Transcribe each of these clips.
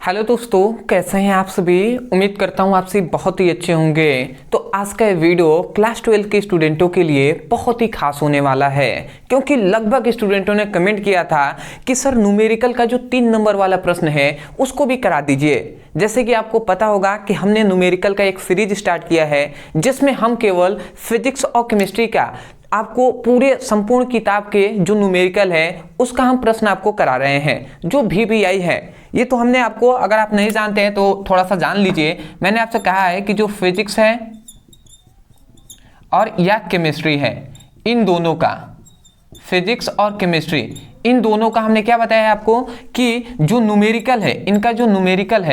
Hello दोस्तों, कैसे हैं आप सभी। उम्मीद करता हूं आप सभी बहुत ही अच्छे होंगे। तो आज का ये वीडियो क्लास 12 के स्टूडेंटों के लिए बहुत ही खास होने वाला है, क्योंकि लगभग स्टूडेंटों ने कमेंट किया था कि सर न्यूमेरिकल का जो 3 नंबर वाला प्रश्न है उसको भी करा दीजिए। जैसे कि आपको पता होगा कि हमने न्यूमेरिकल का एक सीरीज स्टार्ट किया है जिसमें हम केवल फिजिक्स और केमिस्ट्री का आपको पूरे संपूर्ण किताब के जो न्यूमेरिकल है उसका हम प्रश्न आपको करा रहे हैं, जो VBI है। ये तो हमने आपको, अगर आप नहीं जानते हैं तो थोड़ा सा जान लीजिए। मैंने आपसे कहा है कि जो फिजिक्स है और या केमिस्ट्री है, इन दोनों का, फिजिक्स और केमिस्ट्री, इन दोनों का हमने क्या बताया है आपको कि जो न्यूमेरिकल है, इनका जो न्यूमेरिकल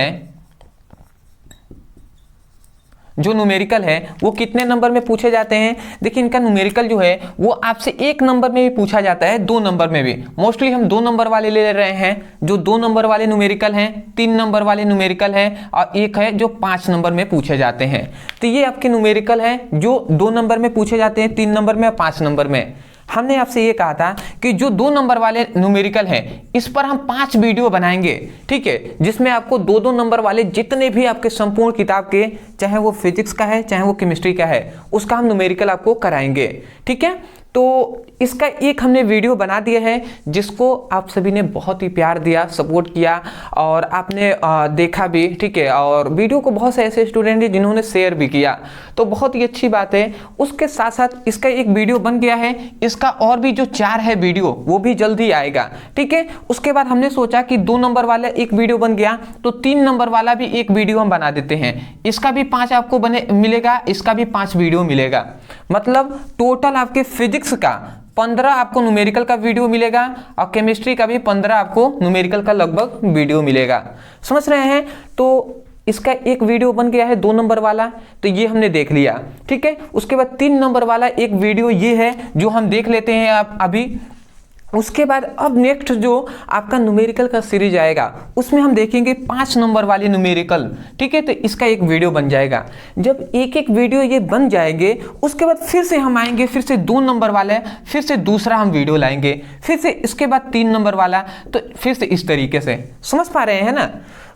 है वो कितने नंबर में पूछे जाते हैं। देखिए, इनका न्यूमेरिकल जो है वो आपसे 1 नंबर में भी पूछा जाता है, 2 नंबर में भी। मोस्टली हम 2 नंबर वाले ले रहे हैं, जो 2 नंबर वाले न्यूमेरिकल हैं, 3 नंबर वाले न्यूमेरिकल हैं, और एक है जो 5 नंबर में पूछे जाते हैं। तो ये आपके न्यूमेरिकल है जो 2 नंबर में पूछे जाते हैं, 3 नंबर में और 5 नंबर में। हमने आपसे ये कहा था कि जो 2 नंबर वाले न्यूमेरिकल हैं इस पर हम 5 वीडियो बनाएंगे, ठीक है, जिसमें आपको 2-2 नंबर वाले जितने भी आपके संपूर्ण किताब के, चाहे वो फिजिक्स का है चाहे वो केमिस्ट्री का है, उसका हम न्यूमेरिकल आपको कराएंगे, ठीक है। तो इसका एक हमने वीडियो बना दिया है जिसको आप सभी ने बहुत ही प्यार दिया, सपोर्ट किया और आपने देखा भी, ठीक है। और वीडियो को बहुत से ऐसे स्टूडेंट हैं जिन्होंने शेयर भी किया, तो बहुत ही अच्छी बात है। उसके साथ साथ इसका एक वीडियो बन गया है, इसका और भी जो 4 है वीडियो वो भी जल्दी आएगा, ठीक है। उसके बाद हमने सोचा कि 2 नंबर वाला एक वीडियो बन गया तो 3 नंबर वाला भी एक वीडियो हम बना देते हैं। इसका भी 5 आपको मिलेगा, इसका भी 5 वीडियो मिलेगा। मतलब टोटल आपके फिजिक्स का 15 आपको न्यूमेरिकल का वीडियो मिलेगा और केमिस्ट्री का भी 15 आपको न्यूमेरिकल का लगभग वीडियो मिलेगा। समझ रहे हैं। तो इसका एक वीडियो बन गया है 2 नंबर वाला, तो ये हमने देख लिया, ठीक है। उसके बाद 3 नंबर वाला एक वीडियो ये है जो हम देख लेते हैं आप अभी। उसके बाद अब नेक्स्ट जो आपका न्यूमेरिकल का सीरीज आएगा उसमें हम देखेंगे 5 नंबर वाले न्यूमेरिकल, ठीक है। तो इसका एक वीडियो बन जाएगा। जब एक वीडियो ये बन जाएंगे उसके बाद फिर से हम आएंगे, फिर से 2 नंबर वाले, फिर से दूसरा हम वीडियो लाएंगे, फिर से इसके बाद 3 नंबर वाला, तो फिर से इस तरीके से। समझ पा रहे हैं ना।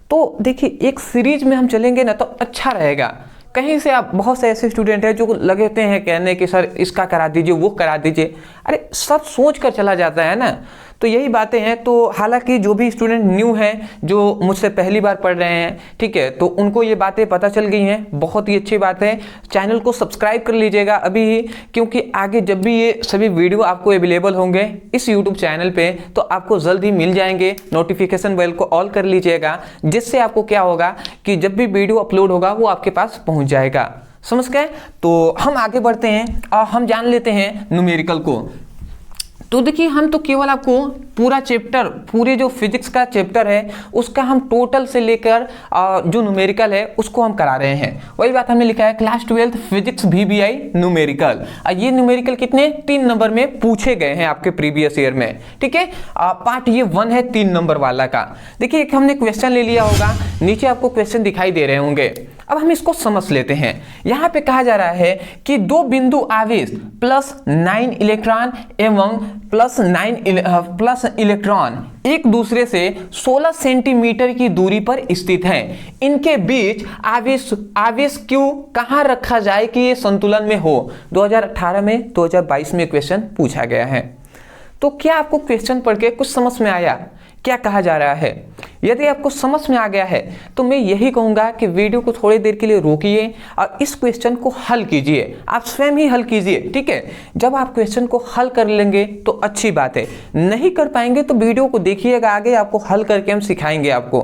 तो देखिए, एक सीरीज में हम चलेंगे ना तो अच्छा रहेगा। कहीं से आप, बहुत से ऐसे स्टूडेंट हैं जो लगते हैं कहने कि सर इसका करा दीजिए, वो करा दीजिए। अरे सब सोच कर चला जाता है ना। तो यही बातें हैं। तो हालांकि जो भी स्टूडेंट न्यू हैं, जो मुझसे पहली बार पढ़ रहे हैं, ठीक है, तो उनको ये बातें पता चल गई हैं, बहुत ही अच्छी बात है। चैनल को सब्सक्राइब कर लीजिएगा अभी ही, क्योंकि आगे जब भी ये सभी वीडियो आपको अवेलेबल होंगे इस यूट्यूब चैनल पे तो आपको जल्द ही मिल जाएंगे। नोटिफिकेशन बेल को ऑल कर लीजिएगा, जिससे आपको क्या होगा कि जब भी वीडियो अपलोड होगा वो आपके पास पहुँच जाएगा। समझ गए। तो हम आगे बढ़ते हैं और हम जान लेते हैं न्यूमेरिकल को। तो देखिए, हम तो केवल आपको पूरा चैप्टर, पूरे जो फिजिक्स का चैप्टर है उसका हम टोटल से लेकर जो न्यूमेरिकल है उसको हम करा रहे हैं। वही बात हमने लिखा है क्लास 12 फिजिक्स VBI न्यूमेरिकल। ये न्यूमेरिकल कितने 3 नंबर में पूछे गए हैं आपके प्रीवियस ईयर में, ठीक है। पार्ट ये 1 है 3 नंबर वाला का। देखिए, एक हमने क्वेश्चन ले लिया होगा, नीचे आपको क्वेश्चन दिखाई दे रहे होंगे। अब हम इसको समझ लेते हैं। यहाँ पे कहा जा रहा है कि 2 बिंदु आवेश +9 इलेक्ट्रॉन एवं +9 इलेक्ट्रॉन एक दूसरे से 16 सेंटीमीटर की दूरी पर स्थित हैं। इनके बीच आवेश Q कहाँ रखा जाए कि ये संतुलन में हो। 2018 में 2022 में क्वेश्चन पूछा गया है। तो क्या आपको क्वेश्चन पढ़ के कुछ समझ में आया क्या कहा जा रहा है? यदि आपको समझ में आ गया है तो मैं यही कहूँगा कि वीडियो को थोड़ी देर के लिए रोकिए और इस क्वेश्चन को हल कीजिए। आप स्वयं ही हल कीजिए, ठीक है। जब आप क्वेश्चन को हल कर लेंगे तो अच्छी बात है, नहीं कर पाएंगे तो वीडियो को देखिएगा, आगे आपको हल करके हम सिखाएंगे आपको।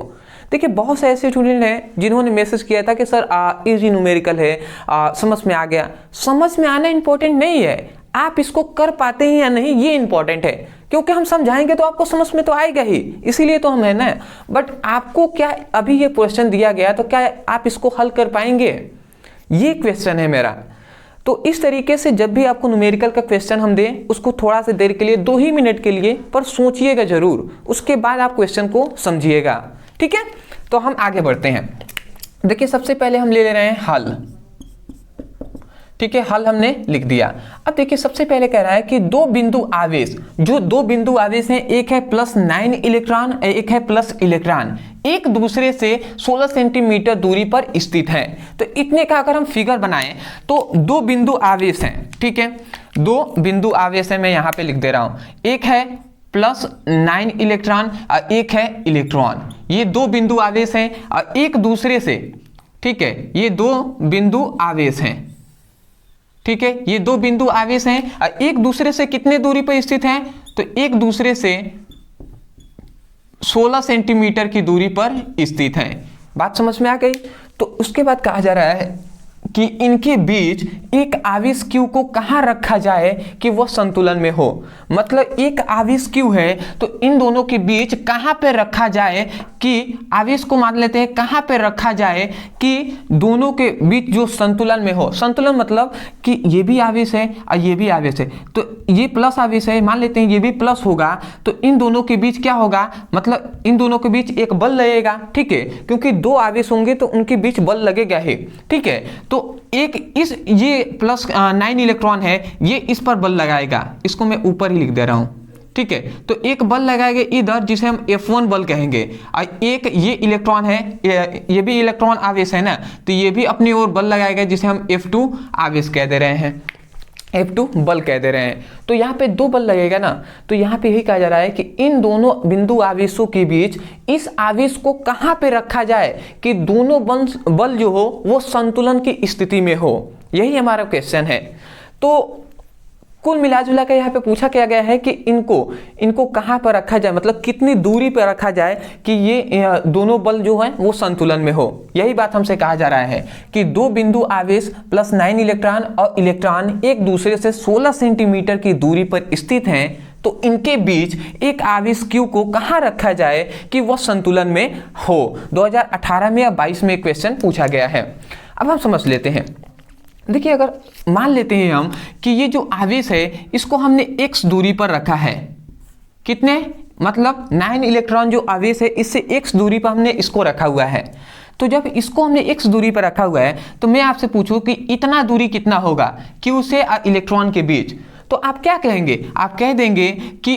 देखिए, बहुत से ऐसे स्टूडेंट हैं जिन्होंने मैसेज किया था कि सर इजी न्यूमेरिकल है, समझ में आ गया। समझ में आना इंपॉर्टेंट नहीं है, आप इसको कर पाते हैं या नहीं ये इंपॉर्टेंट है, क्योंकि हम समझाएंगे तो आपको समझ में तो आएगा ही, इसीलिए तो हम है ना। बट आपको क्या अभी ये क्वेश्चन दिया गया तो क्या आप इसको हल कर पाएंगे, ये क्वेश्चन है मेरा। तो इस तरीके से जब भी आपको न्यूमेरिकल का क्वेश्चन हम दें उसको थोड़ा सा देर के लिए, 2 ही मिनट के लिए, पर सोचिएगा जरूर, उसके बाद आप क्वेश्चन को समझिएगा, ठीक है। तो हम आगे बढ़ते हैं। देखिए, सबसे पहले हम ले रहे हैं हल। ठीक है, हल हमने लिख दिया। अब देखिए सबसे पहले कह रहा है कि दो बिंदु आवेश, जो दो बिंदु आवेश हैं, एक है +9 इलेक्ट्रॉन, एक है प्लस इलेक्ट्रॉन, एक दूसरे से 16 सेंटीमीटर दूरी पर स्थित हैं। तो इतने का अगर हम फिगर बनाएं तो दो बिंदु आवेश हैं, ठीक है, दो बिंदु आवेश है, मैं यहाँ पे लिख दे रहा हूं, एक है +9 इलेक्ट्रॉन और एक है इलेक्ट्रॉन। ये दो बिंदु आवेश हैं और एक दूसरे से, ठीक है, ये दो बिंदु आवेश हैं, ठीक है, ये दो बिंदु आवेश हैं और एक दूसरे से कितने दूरी पर स्थित हैं, तो एक दूसरे से 16 सेंटीमीटर की दूरी पर स्थित हैं। बात समझ में आ गई। तो उसके बाद कहा जा रहा है कि इनके बीच एक आवेश Q को कहाँ रखा जाए कि वह संतुलन में हो। मतलब एक आवेश Q है तो इन दोनों के बीच कहाँ पे रखा जाए कि आवेश को मान लेते हैं, कहाँ पे रखा जाए कि दोनों के बीच जो संतुलन में हो। संतुलन मतलब कि ये भी आवेश है और ये भी आवेश है, तो ये प्लस आवेश है, मान लेते हैं ये भी प्लस होगा, तो इन दोनों के बीच क्या होगा, मतलब इन दोनों के बीच एक बल लगेगा, ठीक है, क्योंकि दो आवेश होंगे तो उनके बीच बल लगेगा ही, ठीक है। तो एक इस ये +9 इलेक्ट्रॉन है, ये इस पर बल लगाएगा, इसको मैं ऊपर ही लिख दे रहा हूं, ठीक है। तो एक बल लगाएंगे इधर जिसे हम F1 बल कहेंगे, और एक ये इलेक्ट्रॉन है, ये भी इलेक्ट्रॉन आवेश है ना, तो ये भी अपनी ओर बल लगाएगा जिसे हम F2 आवेश कह दे रहे हैं, F2 बल कह दे रहे हैं। तो यहाँ पे दो बल लगेगा ना, तो यहाँ पे यही कहा जा रहा है कि इन दोनों बिंदु आवेशों के बीच इस आवेश को कहाँ पे रखा जाए कि दोनों बल जो हो वो संतुलन की स्थिति में हो। यही हमारा क्वेश्चन है। तो कुल मिलाजुला के यहाँ पे पूछा क्या गया है कि इनको कहाँ पर रखा जाए, मतलब कितनी दूरी पर रखा जाए कि ये दोनों बल जो हैं वो संतुलन में हो। यही बात हमसे कहा जा रहा है कि दो बिंदु आवेश +9 इलेक्ट्रॉन और इलेक्ट्रॉन एक दूसरे से 16 सेंटीमीटर की दूरी पर स्थित हैं, तो इनके बीच एक आवेश Q को कहाँ रखा जाए कि वह संतुलन में हो। 2018 में या 22 में क्वेश्चन पूछा गया है। अब हम समझ लेते हैं। देखिए अगर मान लेते हैं हम कि ये जो आवेश है इसको हमने x दूरी पर रखा है, कितने, मतलब 9 इलेक्ट्रॉन जो आवेश है इससे x दूरी पर हमने इसको रखा हुआ है। तो जब इसको हमने x दूरी पर रखा हुआ है तो मैं आपसे पूछूं कि इतना दूरी कितना होगा Q से इलेक्ट्रॉन के बीच, तो आप क्या कहेंगे, आप कह देंगे कि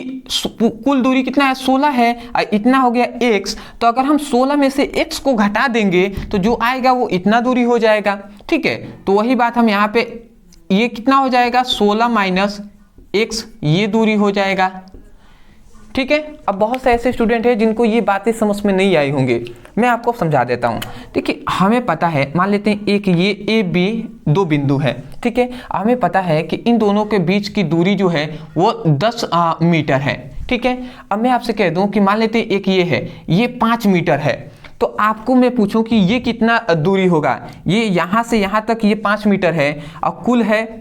कुल दूरी कितना है, 16 है, इतना हो गया x। तो अगर हम 16 में से x को घटा देंगे तो जो आएगा वो इतना दूरी हो जाएगा, ठीक है। तो वही बात हम यहाँ पे, ये कितना हो जाएगा, 16 - x, ये दूरी हो जाएगा, ठीक है। अब बहुत से ऐसे स्टूडेंट हैं जिनको ये बातें समझ में नहीं आई होंगी, मैं आपको समझा देता हूँ। देखिए हमें पता है, मान लेते हैं एक ये A B दो बिंदु है, ठीक है, हमें पता है कि इन दोनों के बीच की दूरी जो है वो 10 मीटर है, ठीक है। अब मैं आपसे कह दूं कि मान लेते हैं एक ये है, ये 5 मीटर है, तो आपको मैं पूछूं कि ये कितना दूरी होगा, ये यहाँ से यहाँ तक ये 5 मीटर है और कुल है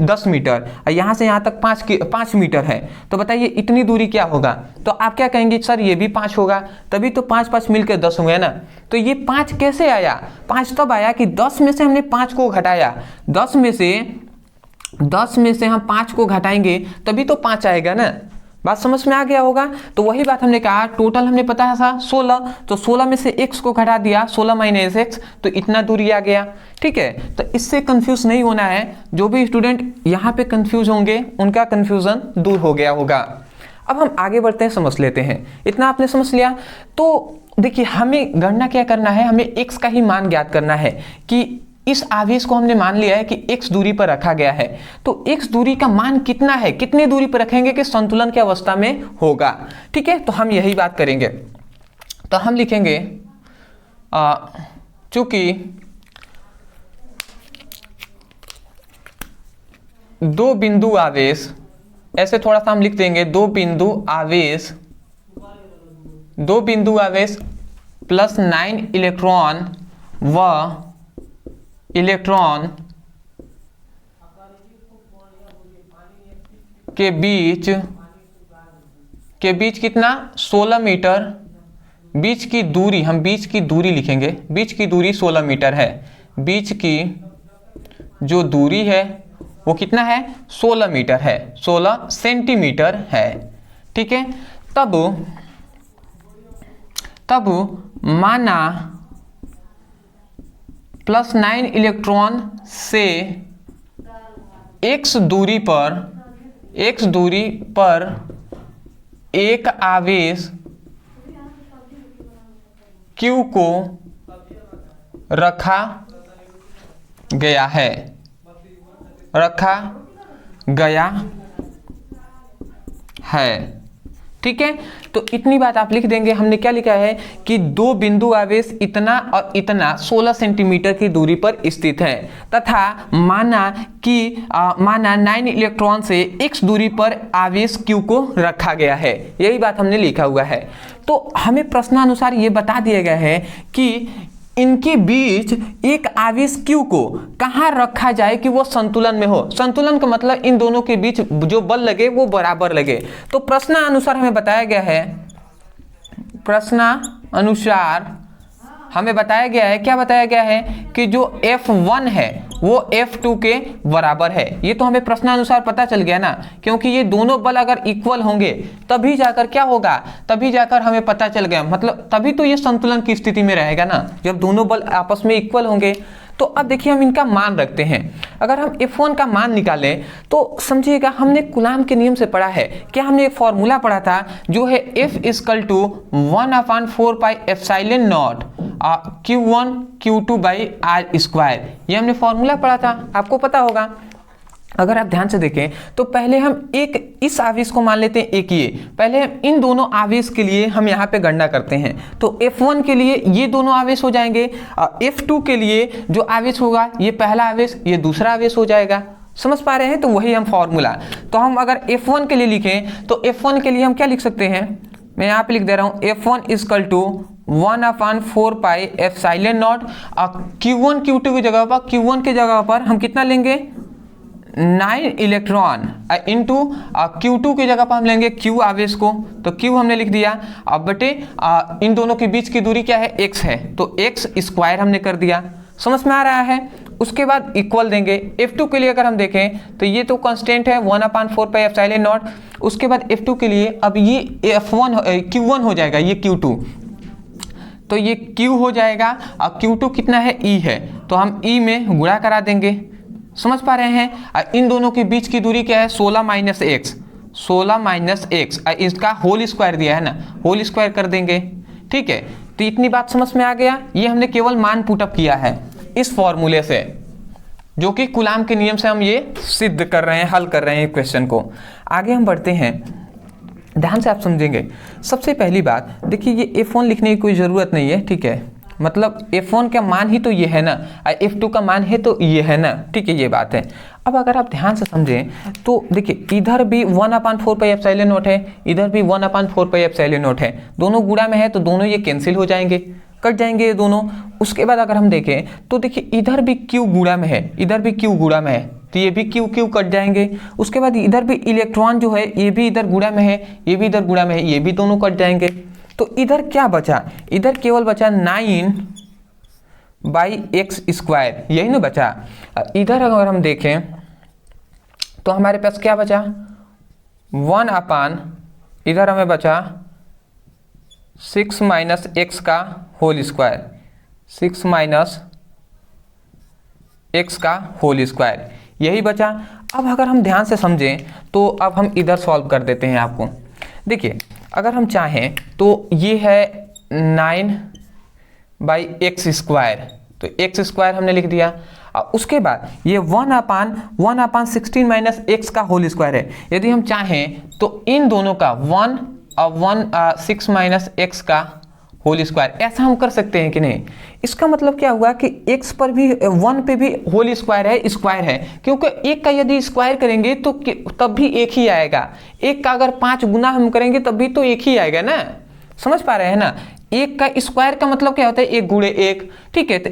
10 मीटर, और यहाँ से यहाँ तक 5 मीटर है, तो बताइए इतनी दूरी क्या होगा। तो आप क्या कहेंगे, सर ये भी 5 होगा, तभी तो 5 मिलकर 10 हुए ना। तो ये 5 कैसे आया, 5 तब आया कि 10 में से हमने 5 को घटाया, 10 में से हम 5 को घटाएंगे तभी तो 5 आएगा ना। बात समझ में आ गया होगा। तो वही बात हमने कहा, टोटल हमने पता था 16, तो 16 में से x को घटा दिया, 16 - x, तो इतना दूरी आ गया, ठीक है। तो इससे कंफ्यूज नहीं होना है, जो भी स्टूडेंट यहाँ पे कंफ्यूज होंगे उनका कंफ्यूजन दूर हो गया होगा। अब हम आगे बढ़ते हैं, समझ लेते हैं। इतना आपने समझ लिया। तो देखिए हमें गणना क्या करना है, हमें x का ही मान ज्ञात करना है कि इस आवेश को हमने मान लिया है कि x दूरी पर रखा गया है, तो x दूरी का मान कितना है, कितने दूरी पर रखेंगे कि संतुलन की अवस्था में होगा, ठीक है। तो हम यही बात करेंगे। तो हम लिखेंगे चूंकि दो बिंदु आवेश, ऐसे थोड़ा सा हम लिख देंगे, दो बिंदु आवेश +9 इलेक्ट्रॉन व इलेक्ट्रॉन के बीच कितना, 16 मीटर, बीच की दूरी, हम बीच की दूरी लिखेंगे, बीच की दूरी 16 मीटर है, बीच की जो दूरी है वो कितना है, 16 मीटर है, 16 सेंटीमीटर है, ठीक है। तब माना +9 इलेक्ट्रॉन से x दूरी पर एक आवेश q को रखा गया है। ठीक है, तो इतनी बात आप लिख देंगे। हमने क्या लिखा है कि दो बिंदु आवेश इतना और इतना 16 सेंटीमीटर की दूरी पर स्थित है तथा माना 9 इलेक्ट्रॉन से x दूरी पर आवेश q को रखा गया है। यही बात हमने लिखा हुआ है। तो हमें प्रश्नानुसार ये बता दिया गया है कि इनके बीच एक आवेश q को कहाँ रखा जाए कि वो संतुलन में हो। संतुलन का मतलब इन दोनों के बीच जो बल लगे वो बराबर लगे। तो प्रश्नानुसार हमें बताया गया है, प्रश्नानुसार हमें बताया गया है, क्या बताया गया है कि जो F1 है वो F2 के बराबर है। ये तो हमें प्रश्नानुसार पता चल गया ना, क्योंकि ये दोनों बल अगर इक्वल होंगे तभी जाकर क्या होगा, तभी जाकर हमें पता चल गया, मतलब तभी तो ये संतुलन की स्थिति में रहेगा ना, जब दोनों बल आपस में इक्वल होंगे। तो अब देखिए हम इनका मान रखते हैं। अगर हम F1 का मान निकालें तो समझिएगा हमने कूलाम के नियम से पढ़ा है। क्या हमने एक फॉर्मूला पढ़ा था जो है F = 1/4πε0 Q1 Q2/r²। ये हमने फॉर्मूला पढ़ा था, आपको पता होगा। अगर आप ध्यान से देखें तो पहले हम एक इस आवेश को मान लेते हैं, एक ये, पहले हम इन दोनों आवेश के लिए हम यहाँ पे गणना करते हैं। तो F1 के लिए ये दोनों आवेश हो जाएंगे, F2 के लिए जो आवेश होगा ये पहला आवेश, ये दूसरा आवेश हो जाएगा। समझ पा रहे हैं? तो वही हम फॉर्मूला, तो हम अगर F1 के लिए लिखें तो F1 के लिए हम क्या लिख सकते हैं, मैं यहाँ पे लिख दे रहा हूँ F1 = 1/4πε0 Q1 Q2 की जगह पर, Q1 की जगह पर हम कितना लेंगे 9 इलेक्ट्रॉन इंटू Q2 की जगह पर हम लेंगे Q आवेश को, तो Q हमने लिख दिया। अब बटे इन दोनों के बीच की दूरी क्या है, x है, तो x² हमने कर दिया। समझ में आ रहा है? उसके बाद इक्वल देंगे। F2 के लिए अगर हम देखें तो ये तो कांस्टेंट है 1/4πε0। उसके बाद F2 के लिए अब ये Q1 हो जाएगा, ये Q2, तो ये Q हो जाएगा और Q2 कितना है, E है, तो हम E में गुणा करा देंगे। समझ पा रहे हैं? इन दोनों के बीच की दूरी क्या है, 16 - x, इसका होल स्क्वायर दिया है ना, होल स्क्वायर कर देंगे। ठीक है, तो इतनी बात समझ में आ गया। ये हमने केवल मान पुटअप किया है इस फॉर्मूले से, जो कि कूलाम के नियम से हम ये सिद्ध कर रहे हैं, हल कर रहे हैं क्वेश्चन को। आगे हम बढ़ते हैं, ध्यान से आप समझेंगे। सबसे पहली बात देखिए, ये F1 लिखने की कोई ज़रूरत नहीं है। ठीक है, मतलब F1 का मान ही तो ये है ना, F2 का मान है तो ये है ना। ठीक है, ये बात है। अब अगर आप ध्यान से समझें तो देखिए इधर भी 1/4πε0 है, इधर भी 1/4πε0 है, दोनों गुणा में है तो दोनों ये कैंसिल हो जाएंगे, कट जाएंगे ये दोनों। उसके बाद अगर हम देखें तो देखिए इधर भी Q गुणा में है, इधर भी Q गुणा में है, तो ये भी Q कट जाएंगे। उसके बाद इधर भी इलेक्ट्रॉन जो है ये भी इधर गुणा में है, ये भी इधर गुणा में है, ये भी दोनों कट जाएंगे। तो इधर क्या बचा, इधर केवल बचा 9/x², यही ना बचा। इधर अगर हम देखें तो हमारे पास क्या बचा, 1/, इधर हमें बचा 6 - x का होल स्क्वायर, 6 - x का होल स्क्वायर, यही बचा। अब अगर हम ध्यान से समझें तो अब हम इधर सॉल्व कर देते हैं आपको। देखिए अगर हम चाहें तो ये है 9/x², तो x² हमने लिख दिया। उसके बाद ये 1/16 - x का होल स्क्वायर है। यदि हम चाहें तो इन दोनों का 1/6 - x का होल स्क्वायर, ऐसा हम कर सकते हैं कि नहीं। इसका मतलब क्या हुआ कि x पर भी 1 पे भी होल स्क्वायर है, क्योंकि एक का यदि स्क्वायर करेंगे तो तब भी एक ही आएगा। एक का अगर 5 गुना हम करेंगे तब भी तो एक ही आएगा ना। समझ पा रहे हैं ना? एक का स्क्वायर का मतलब क्या होता है, 1 × 1। ठीक है, तो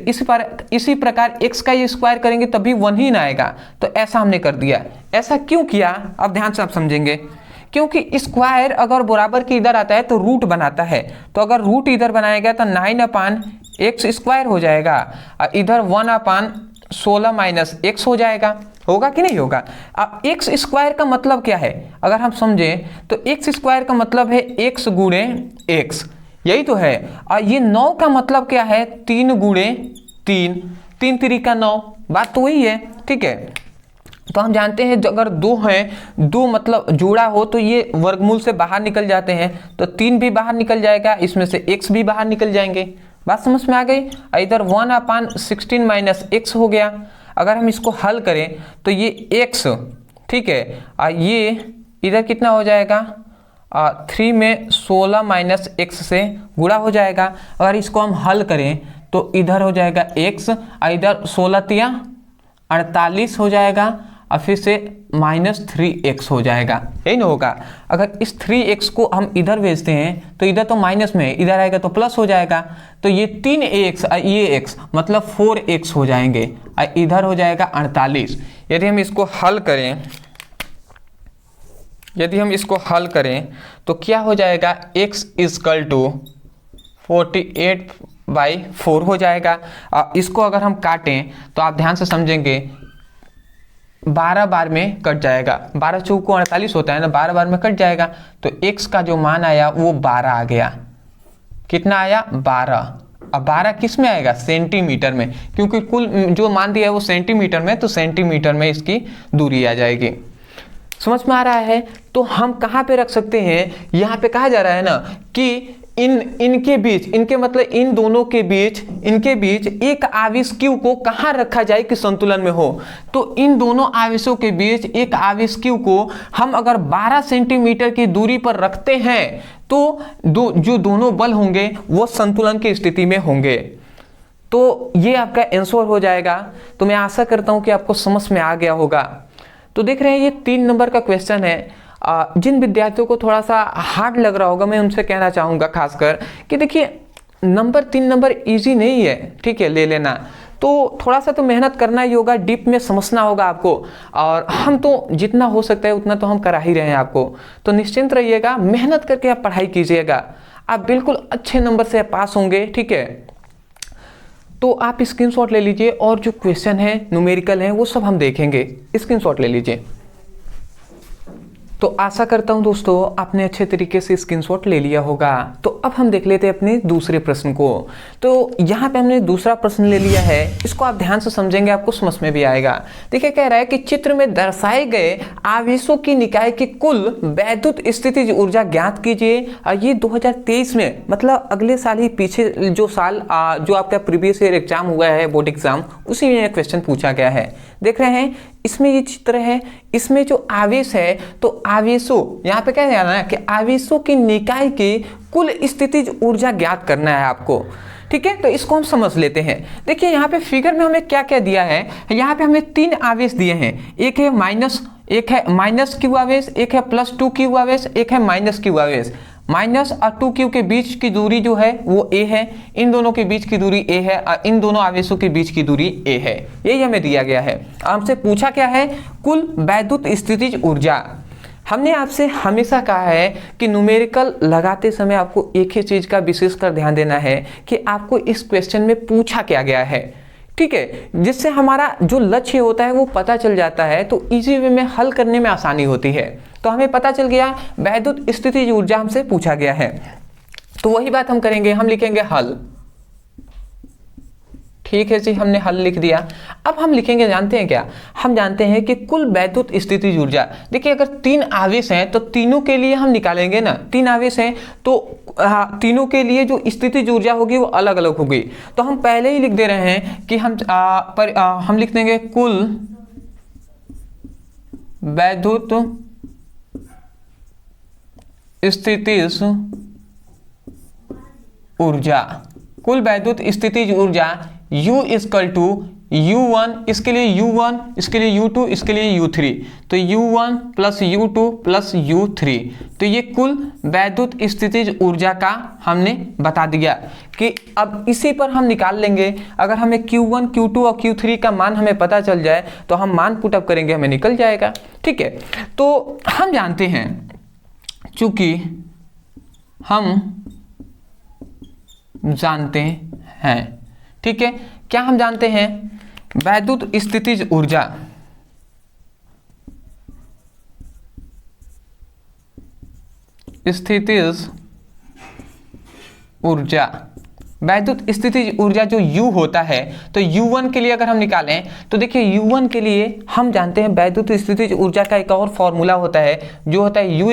इसी प्रकार x का ये स्क्वायर करेंगे तब भी 1 ही ना आएगा, तो ऐसा हमने कर दिया। ऐसा क्यों किया, अब ध्यान से आप समझेंगे। क्योंकि स्क्वायर अगर बराबर के इधर आता है तो रूट बनाता है, तो अगर रूट इधर बनाएगा तो 9/x² हो जाएगा, और इधर 1/16 - x हो जाएगा। होगा कि नहीं होगा? अब x² का मतलब क्या है, अगर हम समझें तो x² का मतलब है x × x, यही तो है। और ये 9 का मतलब क्या है, 3 × 3, 3 × 3 = 9, बात तो वही है। ठीक है, तो हम जानते हैं अगर दो हैं, दो मतलब जोड़ा हो तो ये वर्गमूल से बाहर निकल जाते हैं, तो 3 भी बाहर निकल जाएगा, इसमें से x भी बाहर निकल जाएंगे। बात समझ में आ गई। इधर 1/16 माइनस x हो गया। अगर हम इसको हल करें तो ये x, ठीक है, ये इधर कितना हो जाएगा, 3 में 16 माइनस x से गुणा हो जाएगा। अगर इसको हम हल करें तो इधर हो जाएगा x, इधर 16 48 हो जाएगा, और फिर से -3x हो जाएगा, यही ना होगा। अगर इस 3x को हम इधर भेजते हैं तो इधर तो माइनस में है, इधर आएगा तो प्लस हो जाएगा। तो ये 3x ये x मतलब 4x हो जाएंगे, और इधर हो जाएगा 48। यदि हम इसको हल करें, यदि हम इसको हल करें तो क्या हो जाएगा, x इजकल टू 48/4 हो जाएगा। इसको अगर हम काटें तो आप ध्यान से समझेंगे, 12 बार में कट जाएगा, 12 चौको 48 होता है ना, 12 बार में कट जाएगा। तो x का जो मान आया वो 12 आ गया। कितना आया, 12। अब 12 किस में आएगा, सेंटीमीटर में, क्योंकि कुल जो मान दिया है वो सेंटीमीटर में, तो सेंटीमीटर में इसकी दूरी आ जाएगी। समझ में आ रहा है। तो हम कहाँ पे रख सकते हैं, यहाँ पे कहा जा रहा है ना कि इनके बीच, इनके मतलब इन दोनों के बीच, इनके बीच एक आवेश Q को कहाँ रखा जाए कि संतुलन में हो। तो इन दोनों आवेशों के बीच एक आवेश Q को हम अगर 12 सेंटीमीटर की दूरी पर रखते हैं तो जो दोनों बल होंगे वो संतुलन की स्थिति में होंगे। तो ये आपका आंसर हो जाएगा। तो मैं आशा करता हूँ कि आपको समझ में आ गया होगा। तो देख रहे हैं ये 3 नंबर का क्वेश्चन है। जिन विद्यार्थियों को थोड़ा सा हार्ड लग रहा होगा, मैं उनसे कहना चाहूँगा खासकर कि देखिए 3 नंबर इजी नहीं है, ठीक है, ले लेना। तो थोड़ा सा तो मेहनत करना ही होगा, डीप में समझना होगा आपको, और हम तो जितना हो सकता है उतना तो हम करा ही रहे हैं आपको। तो निश्चिंत रहिएगा, मेहनत करके आप पढ़ाई कीजिएगा, आप बिल्कुल अच्छे नंबर से पास होंगे, ठीक है। तो आप स्क्रीनशॉट ले लीजिए, और जो क्वेश्चन है न्यूमेरिकल है वो सब हम देखेंगे, स्क्रीनशॉट ले लीजिए। तो आशा करता हूं दोस्तों आपने अच्छे तरीके से स्क्रीनशॉट ले लिया होगा। तो अब हम देख लेते हैं अपने दूसरे प्रश्न को। तो यहाँ पे हमने दूसरा प्रश्न ले लिया है, इसको आप ध्यान से समझेंगे आपको समझ में भी आएगा। देखिए कह रहा है कि चित्र में दर्शाए गए आवेशों की निकाय की कुल वैद्युत स्थितिज ऊर्जा ज्ञात कीजिए। ये 2023 में मतलब अगले साल ही, पीछे जो साल जो आपका प्रीवियस ईयर एग्जाम हुआ है, बोर्ड एग्जाम, उसी में क्वेश्चन पूछा गया है। देख रहे हैं इसमें ये चित्र है, इसमें जो आवेश है तो आवेशों, यहाँ पे क्या जाना है कि आवेशों की निकाय की कुल स्थितिज ऊर्जा ज्ञात करना है आपको, ठीक है। तो इसको हम समझ लेते हैं। देखिए यहाँ पे फिगर में हमें क्या क्या दिया है, यहाँ पे हमें 3 आवेश दिए हैं, एक है माइनस क्यू आवेश, एक है +2q आवेश, एक है -q आवेश। माइनस और 2q के बीच की दूरी जो है वो a है, इन दोनों के बीच की दूरी a है, और इन दोनों आवेशों के बीच की दूरी a है। यही हमें दिया गया है। हमसे पूछा क्या है, कुल वैद्युत स्थितिज ऊर्जा। हमने आपसे हमेशा कहा है कि न्यूमेरिकल लगाते समय आपको एक ही चीज का विशेषकर ध्यान देना है कि आपको इस क्वेश्चन में पूछा क्या गया है, ठीक है, जिससे हमारा जो लक्ष्य होता है वो पता चल जाता है, तो इजी वे में हल करने में आसानी होती है। तो हमें पता चल गया वैद्युत स्थितिज ऊर्जा हमसे पूछा गया है, तो वही बात हम करेंगे, हम लिखेंगे हल। ठीक है जी, हमने हल लिख दिया। अब हम लिखेंगे, जानते हैं क्या, हम जानते हैं कि कुल वैद्युत स्थितिज ऊर्जा। देखिए अगर 3 आवेश हैं तो तीनों के लिए हम निकालेंगे ना, 3 आवेश हैं तो तीनों के लिए जो स्थितिज ऊर्जा होगी वो अलग अलग होगी। तो हम पहले ही लिख दे रहे हैं कि हम लिख देंगे कुल वैद्युत स्थितिज ऊर्जा, कुल वैद्युत स्थितिज ऊर्जा U इजकल टू U1, इसके लिए U1, इसके लिए U2, इसके लिए U3, तो U1 plus U2 plus U3। तो ये कुल वैद्युत स्थितिज ऊर्जा का हमने बता दिया कि अब इसी पर हम निकाल लेंगे। अगर हमें Q1, Q2 और Q3 का मान हमें पता चल जाए तो हम मान पुटअप करेंगे, हमें निकल जाएगा, ठीक है। तो हम जानते हैं, चूंकि हम जानते हैं, ठीक है, क्या हम जानते हैं, वैद्युत स्थितिज ऊर्जा वैद्युत स्थितिज ऊर्जा जो U होता है, तो U1 के लिए अगर हम निकालें तो देखिए U1 के लिए हम जानते हैं वैद्युत स्थितिज ऊर्जा का एक और फॉर्मूला होता है जो होता है U =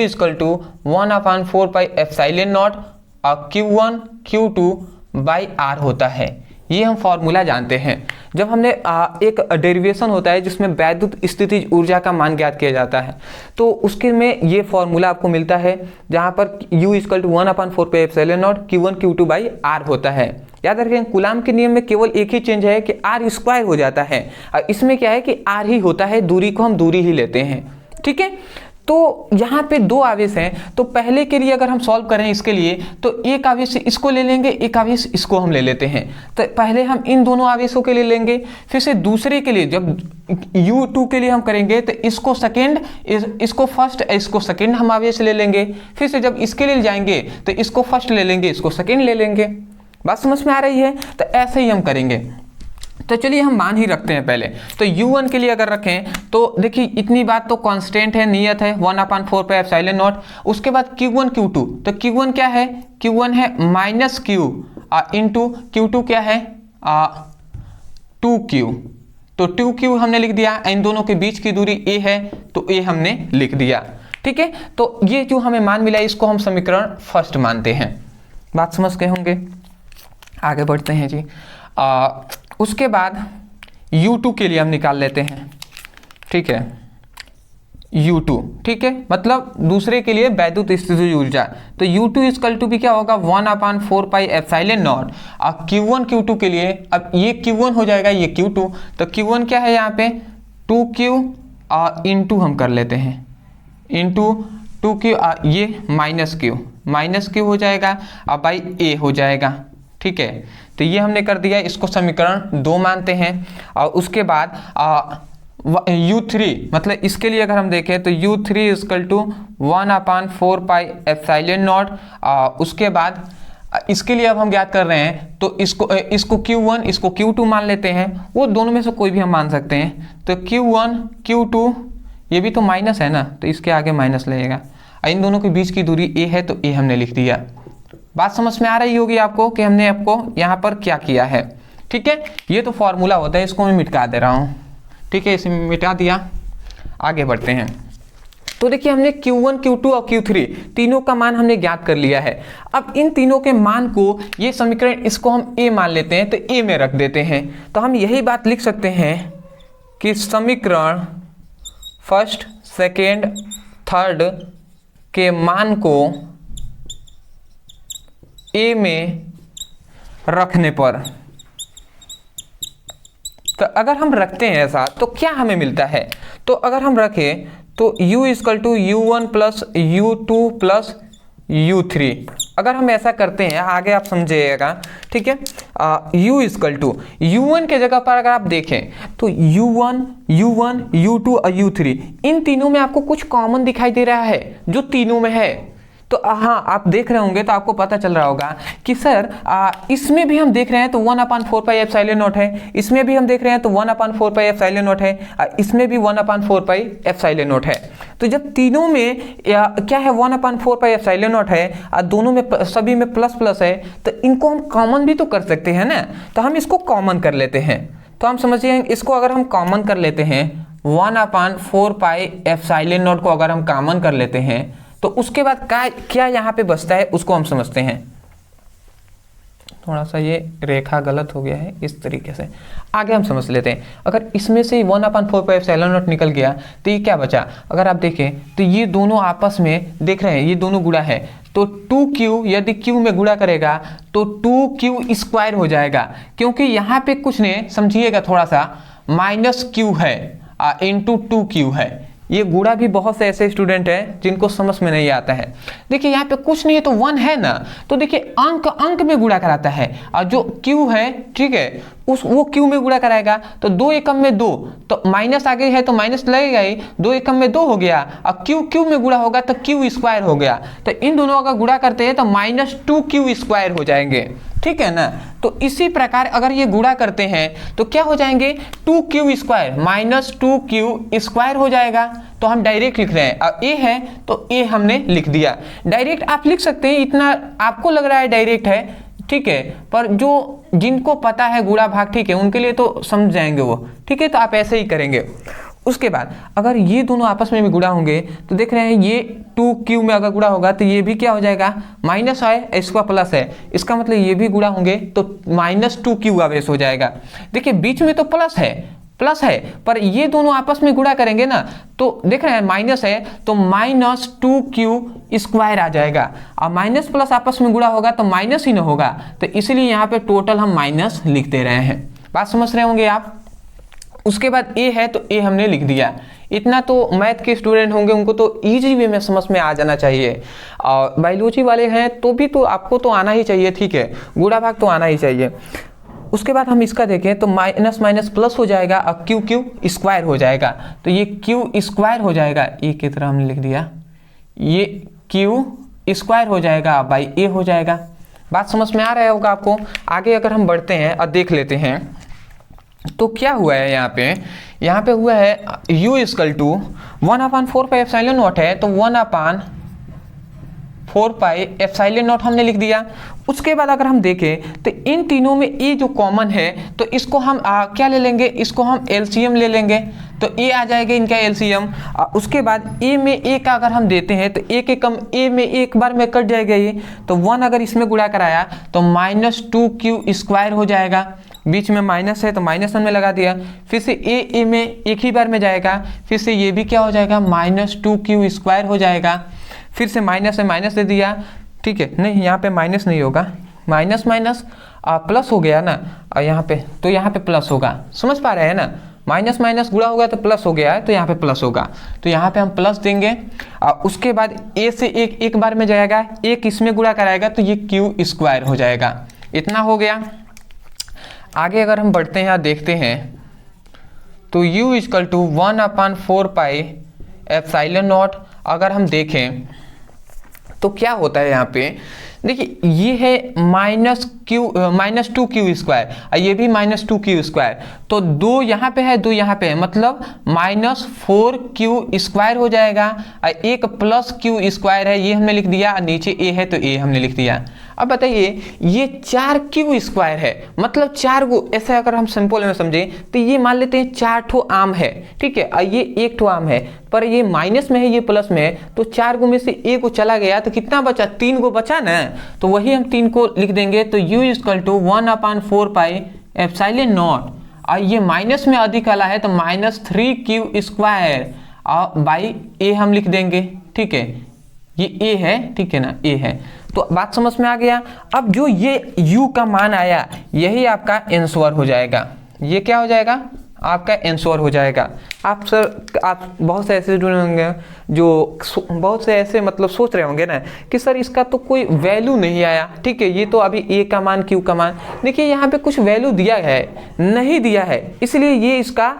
1/4πε0 और Q1 Q2 बाई R होता है। ये हम फॉर्मूला जानते हैं। जब हमने एक डेरिवेशन होता है जिसमें वैद्युत स्थितिज ऊर्जा का मान ज्ञात किया जाता है, तो उसके में ये फॉर्मूला आपको मिलता है जहाँ पर U = 1/4πε0 Q1 Q2 by R होता है। याद रखें कूलाम के नियम में केवल एक ही चेंज है कि R² हो जाता है, और इसमें क्या है कि R ही होता है, दूरी को हम दूरी ही लेते हैं। ठीक है, तो यहाँ पे दो आवेश हैं, तो पहले के लिए अगर हम सॉल्व करें इसके लिए तो एक आवेश इसको ले लेंगे, एक आवेश इसको हम ले लेते हैं। तो पहले हम इन दोनों आवेशों के लिए लेंगे, फिर से दूसरे के लिए जब U2 के लिए हम करेंगे तो इसको सेकेंड, इसको फर्स्ट, इसको सेकेंड हम आवेश ले लेंगे। फिर से जब इसके लिए जाएंगे तो इसको फर्स्ट ले लेंगे, इसको सेकेंड ले लेंगे। बात समझ में आ रही है? तो ऐसे ही हम करेंगे। तो चलिए हम मान ही रखते हैं पहले। तो U1 के लिए अगर रखें तो देखिए इतनी बात तो कांस्टेंट है, नियत है 1/4πε0। उसके बाद Q1 Q2, तो Q1 क्या है? Q1 है -Q इंटू Q2 क्या है 2Q। तो 2Q हमने लिख दिया। इन दोनों के बीच की दूरी A है तो A हमने लिख दिया। ठीक है, तो ये जो हमें मान मिला इसको हम समीकरण फर्स्ट मानते हैं। बात समझ गए होंगे? आगे बढ़ते हैं जी। उसके बाद U2 के लिए हम निकाल लेते हैं। ठीक है, U2, ठीक है, मतलब दूसरे के लिए वैद्युत स्थितिज ऊर्जा। तो U2 = भी क्या होगा 1/4πε0। और Q1 Q2 के लिए, अब ये Q1 हो जाएगा, ये Q2, तो Q1 क्या है यहाँ पे 2Q और इंटू हम कर लेते हैं, इंटू 2Q ये -Q हो जाएगा और बाई A हो जाएगा। ठीक है, तो ये हमने कर दिया, इसको समीकरण 2 मानते हैं। और उसके बाद U3, मतलब इसके लिए अगर हम देखें तो U3 = 1/4πε0। उसके बाद इसके लिए अब हम ज्ञात कर रहे हैं तो इसको Q1 इसको Q2 मान लेते हैं। वो दोनों में से कोई भी हम मान सकते हैं। तो Q1 Q2, ये भी तो माइनस है ना, तो इसके आगे माइनस लगेगा। इन दोनों के बीच की दूरी A है तो A हमने लिख दिया। बात समझ में आ रही होगी आपको कि हमने आपको यहाँ पर क्या किया है। ठीक है, ये तो फॉर्मूला होता है, इसको मैं मिटा दे रहा हूँ। ठीक है, इसे मिटा दिया। आगे बढ़ते हैं। तो देखिए हमने Q1 Q2 और Q3 तीनों का मान हमने ज्ञात कर लिया है। अब इन तीनों के मान को, ये समीकरण इसको हम A मान लेते हैं, तो A में रख देते हैं। तो हम यही बात लिख सकते हैं कि समीकरण फर्स्ट, सेकेंड, थर्ड के मान को A में रखने पर, तो अगर हम रखते हैं ऐसा तो क्या हमें मिलता है? तो अगर हम रखें तो U = U1 + U2 + U3। अगर हम ऐसा करते हैं, आगे आप समझिएगा। ठीक है, U = U1 के जगह पर अगर आप देखें तो U1, U2 और U3, इन तीनों में आपको कुछ कॉमन दिखाई दे रहा है जो तीनों में है। तो हाँ, आप देख रहे होंगे तो आपको पता चल रहा होगा कि सर इसमें भी हम देख रहे हैं तो 1/4πε0 है, इसमें भी हम देख रहे हैं तो 1/4πε0 है, इसमें भी 1/4πε0 है। तो जब तीनों में क्या है 1/4πε0 है और दोनों में सभी में प्लस प्लस है, तो इनको हम कॉमन भी तो कर सकते हैं ना। तो हम इसको कॉमन कर लेते हैं। तो हम समझिए इसको अगर हम कॉमन कर लेते हैं 1/4πε0 को अगर हम कॉमन कर लेते हैं तो उसके बाद क्या यहाँ पे बचता है उसको हम समझते हैं। थोड़ा सा ये रेखा गलत हो गया है, इस तरीके से आगे हम समझ लेते हैं। अगर इसमें से 1/4πε0 निकल गया तो ये क्या बचा? अगर आप देखें तो ये दोनों आपस में देख रहे हैं, ये दोनों गुणा है, तो 2Q यदि Q में गुणा करेगा तो 2Q² हो जाएगा, क्योंकि यहाँ पे कुछ नहीं, समझिएगा थोड़ा सा, -Q है इंटू 2Q है। ये गुणा भी बहुत से ऐसे स्टूडेंट हैं जिनको समझ में नहीं आता है। देखिए यहाँ पे कुछ नहीं है तो 1 है ना, तो देखिए अंक में गुणा कराता है, और जो Q है, ठीक है, वो Q में गुणा कराएगा। तो 2 एकम में 2, तो माइनस आगे है तो माइनस लगेगा ही, 2 एकम में 2 हो गया, और Q में गुणा होगा तो Q² हो गया। तो इन दोनों का गुणा करते हैं तो -2Q² हो जाएंगे। ठीक है ना, तो इसी प्रकार अगर ये गुणा करते हैं तो क्या हो जाएंगे 2Q² -2Q² हो जाएगा। तो हम डायरेक्ट लिख रहे हैं, अब A है तो A हमने लिख दिया। डायरेक्ट आप लिख सकते हैं, इतना आपको लग रहा है डायरेक्ट है ठीक है, पर जो जिनको पता है गुणा भाग, ठीक है, उनके लिए तो समझ जाएंगे वो, ठीक है। तो आप ऐसे ही करेंगे। उसके बाद अगर ये दोनों आपस में भी गुणा होंगे तो देख रहे हैं ये 2q में अगर गुणा होगा तो ये भी क्या हो जाएगा, माइनस है, इसका प्लस है, इसका मतलब ये भी गुणा होंगे तो -2q आवेश हो जाएगा। देखिए बीच में तो प्लस है, पर ये दोनों आपस में गुणा करेंगे ना तो देख रहे हैं माइनस है तो -2q² आ जाएगा, और माइनस प्लस आपस में गुणा होगा तो माइनस ही ना होगा, तो इसलिए यहाँ पे टोटल हम माइनस लिख दे रहे हैं। बात समझ रहे होंगे आप। उसके बाद ए है तो ए हमने लिख दिया। इतना तो मैथ के स्टूडेंट होंगे उनको तो इजी वे में समझ में आ जाना चाहिए, और बायोलॉजी वाले हैं तो भी तो आपको तो आना ही चाहिए, ठीक है, गुणा भाग तो आना ही चाहिए। उसके बाद हम इसका देखें तो माइनस माइनस प्लस हो जाएगा और क्यू हो जाएगा, तो ये क्यू² हो जाएगा, ए की तरह हमने लिख दिया, ये क्यू² हो जाएगा बाई ए हो जाएगा। बात समझ में आ रहा होगा आपको। आगे अगर हम बढ़ते हैं और देख लेते हैं तो क्या हुआ है यहाँ पे हुआ है u = 1/4πε0 है, तो 1/4πε0 हमने लिख दिया। उसके बाद अगर हम देखें तो इन तीनों में ए जो कॉमन है तो इसको हम क्या ले लेंगे, इसको हम एलसीएम ले लेंगे, तो ए आ जाएगा इनका एलसीएम। उसके बाद ए में ए का अगर हम देते हैं तो ए के कम ए में एक बार में कट जाएगा ये, तो 1 अगर इसमें गुणा कराया तो -2q² हो जाएगा, बीच में माइनस है तो माइनस में लगा दिया, फिर से ए में एक ही बार में जाएगा, फिर से ये भी क्या हो जाएगा -2q² हो जाएगा, फिर से माइनस है माइनस दे दिया, ठीक है, नहीं यहाँ पे माइनस नहीं होगा, माइनस प्लस हो गया ना, और यहाँ पे तो यहाँ पे प्लस होगा, समझ पा रहे हैं ना, माइनस माइनस गुणा होगा तो प्लस हो गया है, तो यहाँ पे प्लस होगा, तो यहाँ पे हम प्लस देंगे। उसके बाद ए से एक बार में जाएगा, एक इसमें गुणा कराएगा तो ये क्यू² हो जाएगा। इतना हो गया। आगे अगर हम बढ़ते हैं देखते हैं तो u = 1/4πε0 अगर हम देखें तो क्या होता है यहाँ पे, देखिए ये है -2q², ये भी -2q², तो 2 यहाँ पे है 2 यहाँ पे है, मतलब -4q² हो जाएगा, और एक +q² है ये हमने लिख दिया, नीचे a है तो a हमने लिख दिया। अब बताइए ये 4q² है, मतलब 4 गो, ऐसे अगर हम सिंपल में समझें तो ये मान लेते हैं 4 ठो आम है, ठीक है, और ये 1 ठो आम है, पर ये माइनस में है ये प्लस में है, तो 4 गो में से 1 गो चला गया तो कितना बचा, 3 गो बचा ना, तो वही हम 3 को लिख देंगे, तो u = 1/4πε0, और ये माइनस में अधिक वाला है तो -3q² और बाई ए हम लिख देंगे, ठीक है, ये a है, ठीक है ना, a है, तो बात समझ में आ गया। अब जो ये u का मान आया यही आपका आंसर हो जाएगा, ये क्या हो जाएगा, आपका आंसर हो जाएगा। आप बहुत से ऐसे स्टूडेंट होंगे जो बहुत से ऐसे मतलब सोच रहे होंगे ना कि सर इसका तो कोई वैल्यू नहीं आया, ठीक है, ये तो अभी ए का मान क्यू का मान, देखिए यहाँ पे कुछ वैल्यू दिया है नहीं दिया है, इसलिए ये इसका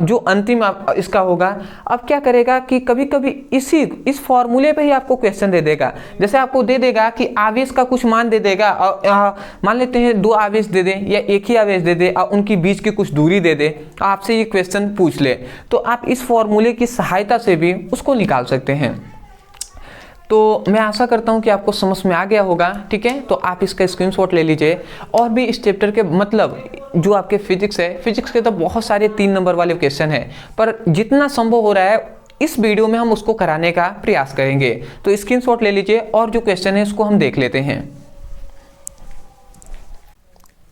जो अंतिम इसका होगा। अब क्या करेगा कि कभी कभी इस फॉर्मूले पे ही आपको क्वेश्चन दे देगा, जैसे आपको दे देगा कि आवेश का कुछ मान दे देगा, और मान लेते हैं 2 आवेश दे दे या एक ही आवेश दे दे और उनकी बीच की कुछ दूरी दे दे, आपसे ये क्वेश्चन पूछ ले, तो आप इस फॉर्मूले की सहायता से भी उसको निकाल सकते हैं। तो मैं आशा करता हूं कि आपको समझ में आ गया होगा, ठीक है, तो आप इसका स्क्रीनशॉट ले लीजिए। और भी इस चैप्टर के मतलब जो आपके फिजिक्स है, फिजिक्स के तो बहुत सारे 3 नंबर वाले क्वेश्चन है, पर जितना संभव हो रहा है इस वीडियो में हम उसको कराने का प्रयास करेंगे। तो स्क्रीनशॉट ले लीजिए और जो क्वेश्चन है उसको हम देख लेते हैं।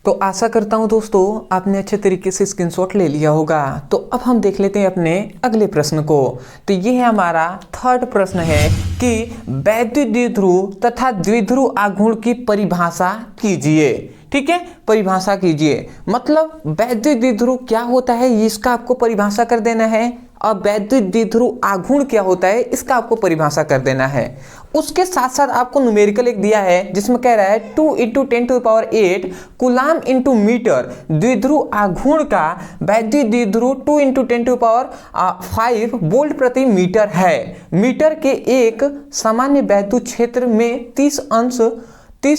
तो आशा करता हूं दोस्तों आपने अच्छे तरीके से स्क्रीनशॉट ले लिया होगा। तो अब हम देख लेते हैं अपने अगले प्रश्न को। तो ये है हमारा 3rd प्रश्न है कि वैद्युत द्विध्रुव तथा द्विध्रुव आघूर्ण की परिभाषा कीजिए, ठीक है, परिभाषा कीजिए, मतलब वैद्युत द्विध्रुव क्या होता है इसका आपको परिभाषा कर देना है, और वैद्युत द्विध्रुव आघूर्ण क्या होता है इसका आपको परिभाषा कर देना है। उसके साथ साथ आपको न्यूमेरिकल एक दिया है जिसमें कह रहा है 2 × 10⁸ कूलाम × मीटर द्विध्रुव आघूर्ण का वैद्युत द्विध्रुव 2 × 10⁵ वोल्ट प्रति मीटर है। मीटर के एक सामान्य वैद्युत क्षेत्र में 30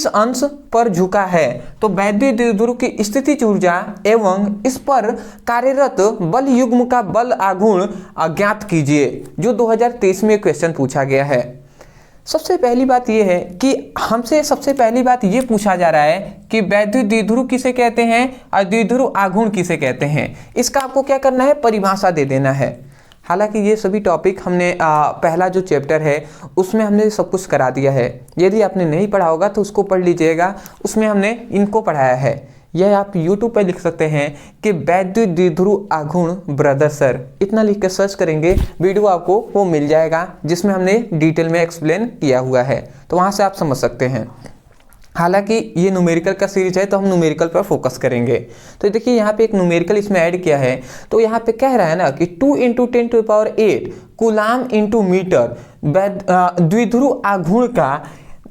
अंश पर झुका है। तो वैद्युत द्विध्रुव की स्थितिज ऊर्जा एवं इस पर कार्यरत बल युग्म का बल आघूर्ण ज्ञात कीजिए, जो 2023 में क्वेश्चन पूछा गया है। सबसे पहली बात यह है कि हमसे सबसे पहली बात ये पूछा जा रहा है कि वैद्युत द्विध्रुव किसे कहते हैं और द्विध्रुव आघूर्ण किसे कहते हैं। इसका आपको क्या करना है, परिभाषा दे देना है। हालांकि ये सभी टॉपिक हमने पहला जो चैप्टर है उसमें हमने सब कुछ करा दिया है। यदि आपने नहीं पढ़ा होगा तो उसको पढ़ लीजिएगा, उसमें हमने इनको पढ़ाया है। यह आप YouTube पर लिख सकते हैं कि वैद्युत द्विध्रुव आघूर्ण ब्रदर सर, इतना लिख कर सर्च करेंगे, वीडियो आपको वो मिल जाएगा जिसमें हमने डिटेल में एक्सप्लेन किया हुआ है, तो वहाँ से आप समझ सकते हैं। हालांकि ये न्यूमेरिकल का सीरीज है तो हम न्यूमेरिकल पर फोकस करेंगे। तो देखिए यहाँ पे एक न्यूमेरिकल इसमें ऐड किया है, तो यहाँ पे कह रहा है ना कि 2 × 10⁸ कूलाम इंटू मीटर द्विध्रुव आघूर्ण का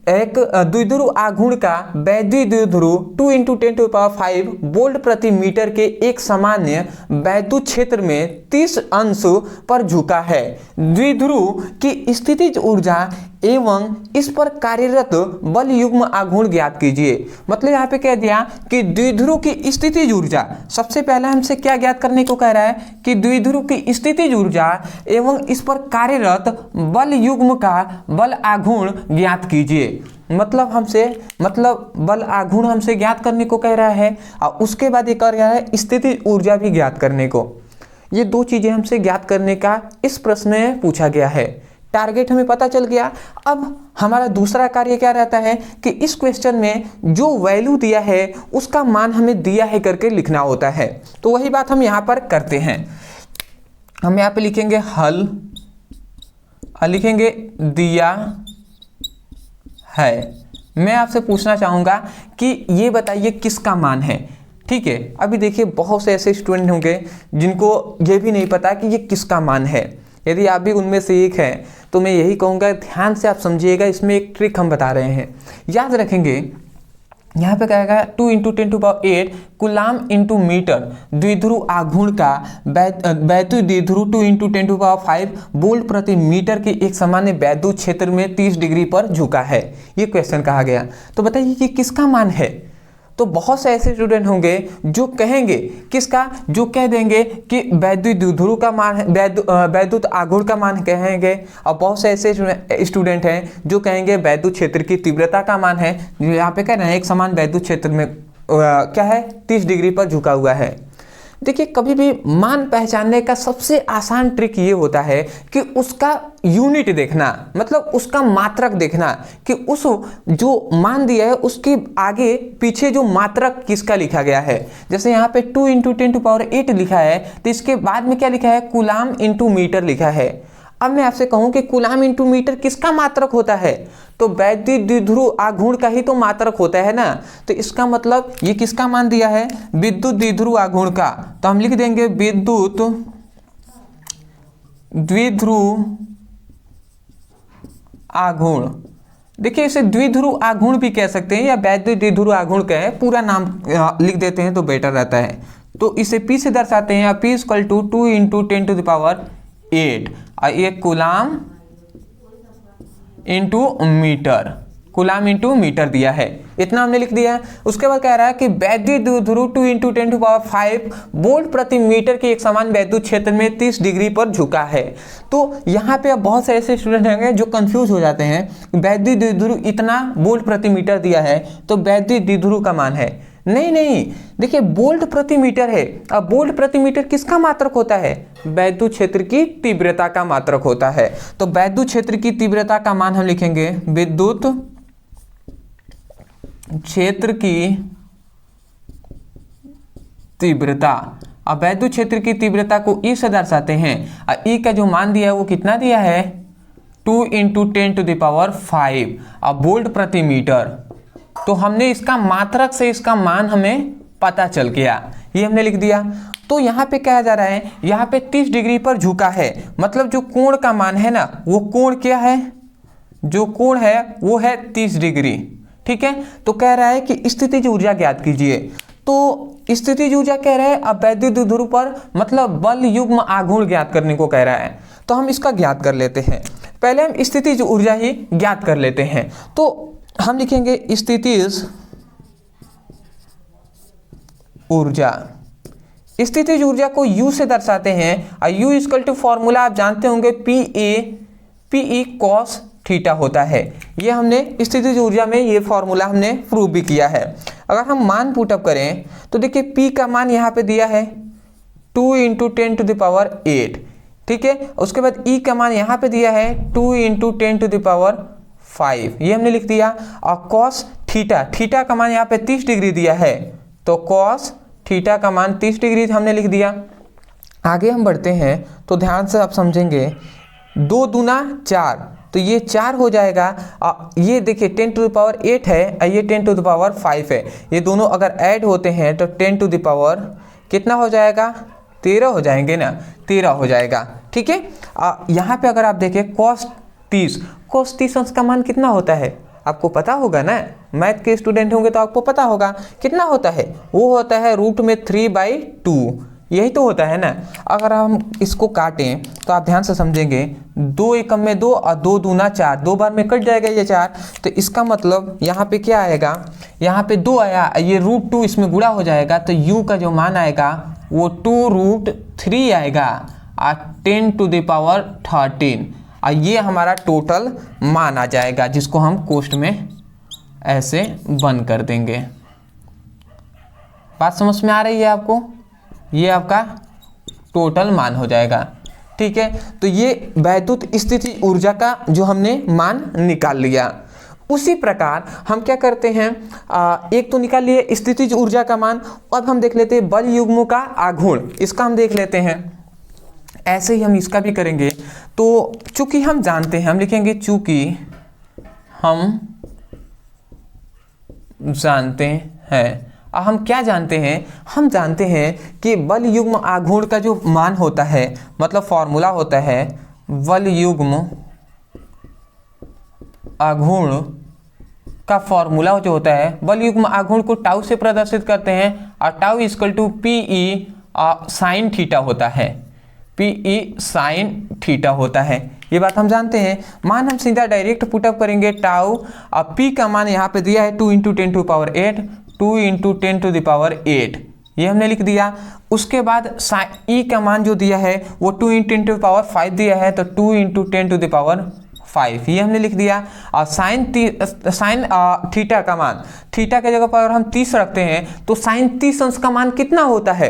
एक द्विध्रुव आघूर्ण का वैद्युत द्विध्रुव 2 × 10⁵ वोल्ट प्रति मीटर के एक सामान्य वैद्युत क्षेत्र में 30 अंश पर झुका है। द्विध्रुव की स्थितिज ऊर्जा एवं इस पर कार्यरत बल युग्म आघूर्ण ज्ञात कीजिए। मतलब यहाँ पे कह दिया कि द्विध्रुव की स्थितिज ऊर्जा, सबसे पहले हमसे क्या ज्ञात करने को कह रहा है कि द्विध्रुव की स्थितिज ऊर्जा एवं इस पर कार्यरत बल युग्म का बल आघूर्ण ज्ञात कीजिए। मतलब बल आघूर्ण हमसे ज्ञात करने को कह रहा है और उसके बाद ये कर रहा है स्थितिज ऊर्जा भी ज्ञात करने को। ये दो चीजें हमसे ज्ञात करने का इस प्रश्न में पूछा गया है। टारगेट हमें पता चल गया। अब हमारा दूसरा कार्य क्या रहता है कि इस क्वेश्चन में जो वैल्यू दिया है उसका मान हमें दिया है करके लिखना होता है। तो वही बात हम यहाँ पर करते हैं। हम यहाँ पे लिखेंगे हल, लिखेंगे दिया है। मैं आपसे पूछना चाहूँगा कि ये बताइए किसका मान है। ठीक है, अभी देखिए बहुत से ऐसे स्टूडेंट होंगे जिनको ये भी नहीं पता कि ये किसका मान है। यदि आप भी उनमें से एक हैं तो मैं यही कहूँगा ध्यान से आप समझिएगा, इसमें एक ट्रिक हम बता रहे हैं, याद रखेंगे। यहाँ पे कहेगा 2 × 10⁸ कूलाम इंटू मीटर द्विध्रुव आघूर्ण का वैद्युत द्विध्रुव 2 × 10⁵ वोल्ट प्रति मीटर के एक सामान्य वैद्युत क्षेत्र में 30 डिग्री पर झुका है। ये क्वेश्चन कहा गया। तो बताइए कि किसका मान है। तो बहुत से ऐसे स्टूडेंट होंगे जो कहेंगे किसका, जो कह देंगे कि वैद्युत द्विध्रुव का मान है, वैद्युत आघूर्ण का मान कहेंगे। और बहुत से ऐसे स्टूडेंट हैं जो कहेंगे वैद्युत क्षेत्र की तीव्रता का मान है। यहाँ पे कह रहे हैं एक समान वैद्युत क्षेत्र में क्या है 30 डिग्री पर झुका हुआ है। देखिए कभी भी मान पहचानने का सबसे आसान ट्रिक ये होता है कि उसका यूनिट देखना, मतलब उसका मात्रक देखना कि उस जो मान दिया है उसके आगे पीछे जो मात्रक किसका लिखा गया है। जैसे यहाँ पे 2 × 10⁸ लिखा है तो इसके बाद में क्या लिखा है, कूलाम इंटू मीटर लिखा है। अब मैं आपसे कहूं कि कूलाम इंटू मीटर किसका मात्रक होता है, तो वैद्युत द्विध्रुव आघूर्ण का ही तो मात्रक होता है ना। तो इसका मतलब ये किसका मान दिया है, विद्युत द्विध्रुव आघूर्ण का। तो हम लिख देंगे विद्युत द्विध्रुव आघूर्ण। देखिए इसे द्विध्रुव आघूर्ण भी कह सकते हैं या वैद्युत द्विध्रुव आघूर्ण कहें, पूरा नाम लिख देते हैं तो बेटर रहता है। तो इसे P से दर्शाते हैं, P = 2 × 10⁸ और ये coulomb into metre, coulomb into metre दिया है, इतना हमने लिख दिया है। उसके बाद कह रहा है कि वैद्युत द्विध्रुव 2 × 10⁵ वोल्ट प्रति मीटर के एक समान वैद्युत क्षेत्र में 30 डिग्री पर झुका है। तो यहाँ पे अब बहुत से ऐसे स्टूडेंट होंगे जो कंफ्यूज हो जाते हैं, वैद्युत द्विध्रुव इतना वोल्ट प्रति मीटर दिया है तो वैद्युत द्विध्रुव का मान है। नहीं, देखिए वोल्ट प्रति मीटर है। अब वोल्ट प्रति मीटर किसका मात्रक होता है, वैद्युत क्षेत्र की तीव्रता का मात्रक होता है। तो वैद्युत क्षेत्र की तीव्रता का मान हम लिखेंगे विद्युत क्षेत्र की तीव्रता। अब वैद्युत क्षेत्र की तीव्रता को E से दर्शाते हैं और E का जो मान दिया है वो कितना दिया है 2 × 10⁵ अब वोल्ट प्रति मीटर। तो हमने इसका मात्रक से इसका मान हमें पता चल गया, ये हमने लिख दिया। तो यहाँ पे कहा जा रहा है, यहाँ पे 30 डिग्री पर झुका है, मतलब जो कोण का मान है ना वो कोण क्या है, जो कोण है वो है 30 डिग्री। ठीक है, तो कह रहा है कि स्थितिज ऊर्जा ज्ञात कीजिए। तो स्थितिज ऊर्जा कह रहा है अब वैद्युत द्विध्रुव पर मतलब बल युग्म आघूर्ण ज्ञात करने को कह रहा है। तो हम इसका ज्ञात कर लेते हैं। पहले हम स्थितिज ऊर्जा ही ज्ञात कर लेते हैं। तो हम लिखेंगे स्थितिज ऊर्जा। स्थितिज ऊर्जा को U से दर्शाते हैं और U = फॉर्मूला आप जानते होंगे PE cos थीटा होता है। ये हमने स्थितिज ऊर्जा में ये फॉर्मूला हमने प्रूव भी किया है। अगर हम मान पुटअप करें तो देखिए P का मान यहाँ पे दिया है 2 × 10⁸, ठीक है। उसके बाद E का मान यहाँ पे दिया है 2 × 10⁵, ये हमने लिख दिया। और cos थीटा का मान यहाँ पे 30 डिग्री दिया है, तो cos थीटा का मान 30 डिग्री हमने लिख दिया। आगे हम बढ़ते हैं तो ध्यान से आप समझेंगे, 2 दूना 4, तो ये 4 हो जाएगा। ये देखिए 10⁸ है और ये 10⁵ है, ये दोनों अगर ऐड होते हैं तो 10⁻, कितना हो जाएगा, 13 हो जाएंगे ना, 13 हो जाएगा, ठीक है। यहाँ पे अगर आप देखें cos 30 अंश का मान कितना होता है, आपको पता होगा ना, मैथ के स्टूडेंट होंगे तो आपको पता होगा कितना होता है, वो होता है √3/2, यही तो होता है ना। अगर हम इसको काटें तो आप ध्यान से समझेंगे, 2 एकम में 2 और 2 दूना 4, 2 बार में कट जाएगा ये 4, तो इसका मतलब यहाँ पे क्या आएगा, यहाँ पे 2 आया, ये √2 इसमें गुणा हो जाएगा, तो u का जो मान आएगा वो 2√3 आएगा और 10⁻13, और ये हमारा टोटल मान आ जाएगा, जिसको हम कोष्ठ में ऐसे बंद कर देंगे। बात समझ में आ रही है आपको, ये आपका टोटल मान हो जाएगा, ठीक है। तो ये वैद्युत स्थितिज ऊर्जा का जो हमने मान निकाल लिया। उसी प्रकार हम क्या करते हैं, एक तो निकाल लिए स्थितिज ऊर्जा का मान, अब हम देख लेते हैं बल युग्मों का आघूर्ण, इसका हम देख लेते हैं। ऐसे ही हम इसका भी करेंगे। तो चूंकि हम जानते हैं, हम लिखेंगे चूंकि हम जानते हैं, हम क्या जानते हैं, हम जानते हैं कि बल युग्म आघूर्ण का जो मान होता है, मतलब फॉर्मूला होता है बल युग्म आघूर्ण का फॉर्मूला जो होता है, बल युग्म आघूर्ण को टाउ से प्रदर्शित करते हैं, और टाउ = PE sin थीटा होता है, PE sin थीटा होता है, ये बात हम जानते हैं। मान हम सीधा डायरेक्ट पुटअप करेंगे, टाउ P का मान यहाँ पे दिया है 2 × 10⁸, 2 × 10⁸, ये हमने लिख दिया। उसके बाद E का मान जो दिया है वो 2 × 10⁵ दिया है, तो 2 × 10⁵, ये हमने लिख दिया। और साइन थीटा का मान, थीटा के जगह पर अगर हम 30 रखते हैं तो साइन 30 अंश का मान कितना होता है,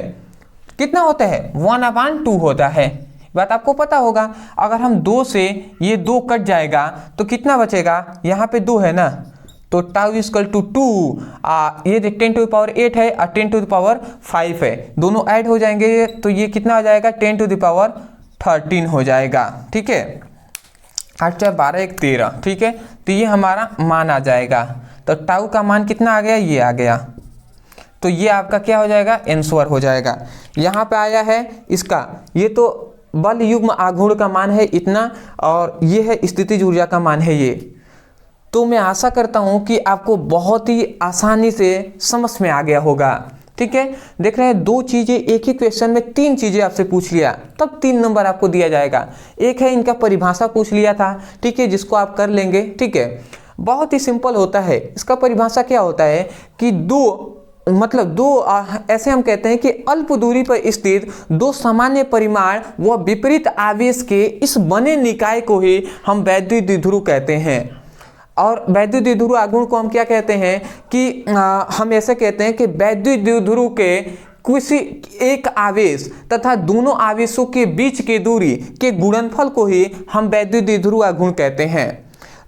कितना होता है, 1/2 होता है, बात आपको पता होगा। अगर हम 2 से ये 2 कट जाएगा तो कितना बचेगा, यहाँ पे 2 है ना, तो टाउ = 2, ये 10⁸ है और 10⁵ है, दोनों ऐड हो जाएंगे तो ये कितना हो जाएगा, 10⁻13 हो जाएगा, ठीक है। 8 × 12 = 13, ठीक है। तो ये हमारा मान आ जाएगा। तो टाउ का मान कितना आ गया, ये आ गया, तो ये आपका क्या हो जाएगा, आंसर हो जाएगा। यहाँ पे आया है इसका, ये तो बल युग्म आघूर्ण का मान है इतना, और ये है स्थितिज ऊर्जा का मान है ये। तो मैं आशा करता हूँ कि आपको बहुत ही आसानी से समझ में आ गया होगा, ठीक है। देख रहे हैं 2 चीजें एक ही क्वेश्चन में 3 चीजें आपसे पूछ लिया, तब 3 नंबर आपको दिया जाएगा। एक है इनका परिभाषा पूछ लिया था, ठीक है, जिसको आप कर लेंगे, ठीक है। बहुत ही सिंपल होता है, इसका परिभाषा क्या होता है कि दो ऐसे हम कहते हैं कि अल्प दूरी पर स्थित 2 सामान्य परिमाण व विपरीत आवेश के इस बने निकाय को ही हम वैद्युत द्विध्रुव कहते हैं। और वैद्युत द्विध्रुव आघूर्ण को हम क्या कहते हैं कि हम ऐसे कहते हैं कि वैद्युत द्विध्रुव के किसी एक आवेश तथा दोनों आवेशों के बीच की दूरी के गुणनफल को ही हम वैद्युत द्विध्रुव आघूर्ण कहते हैं।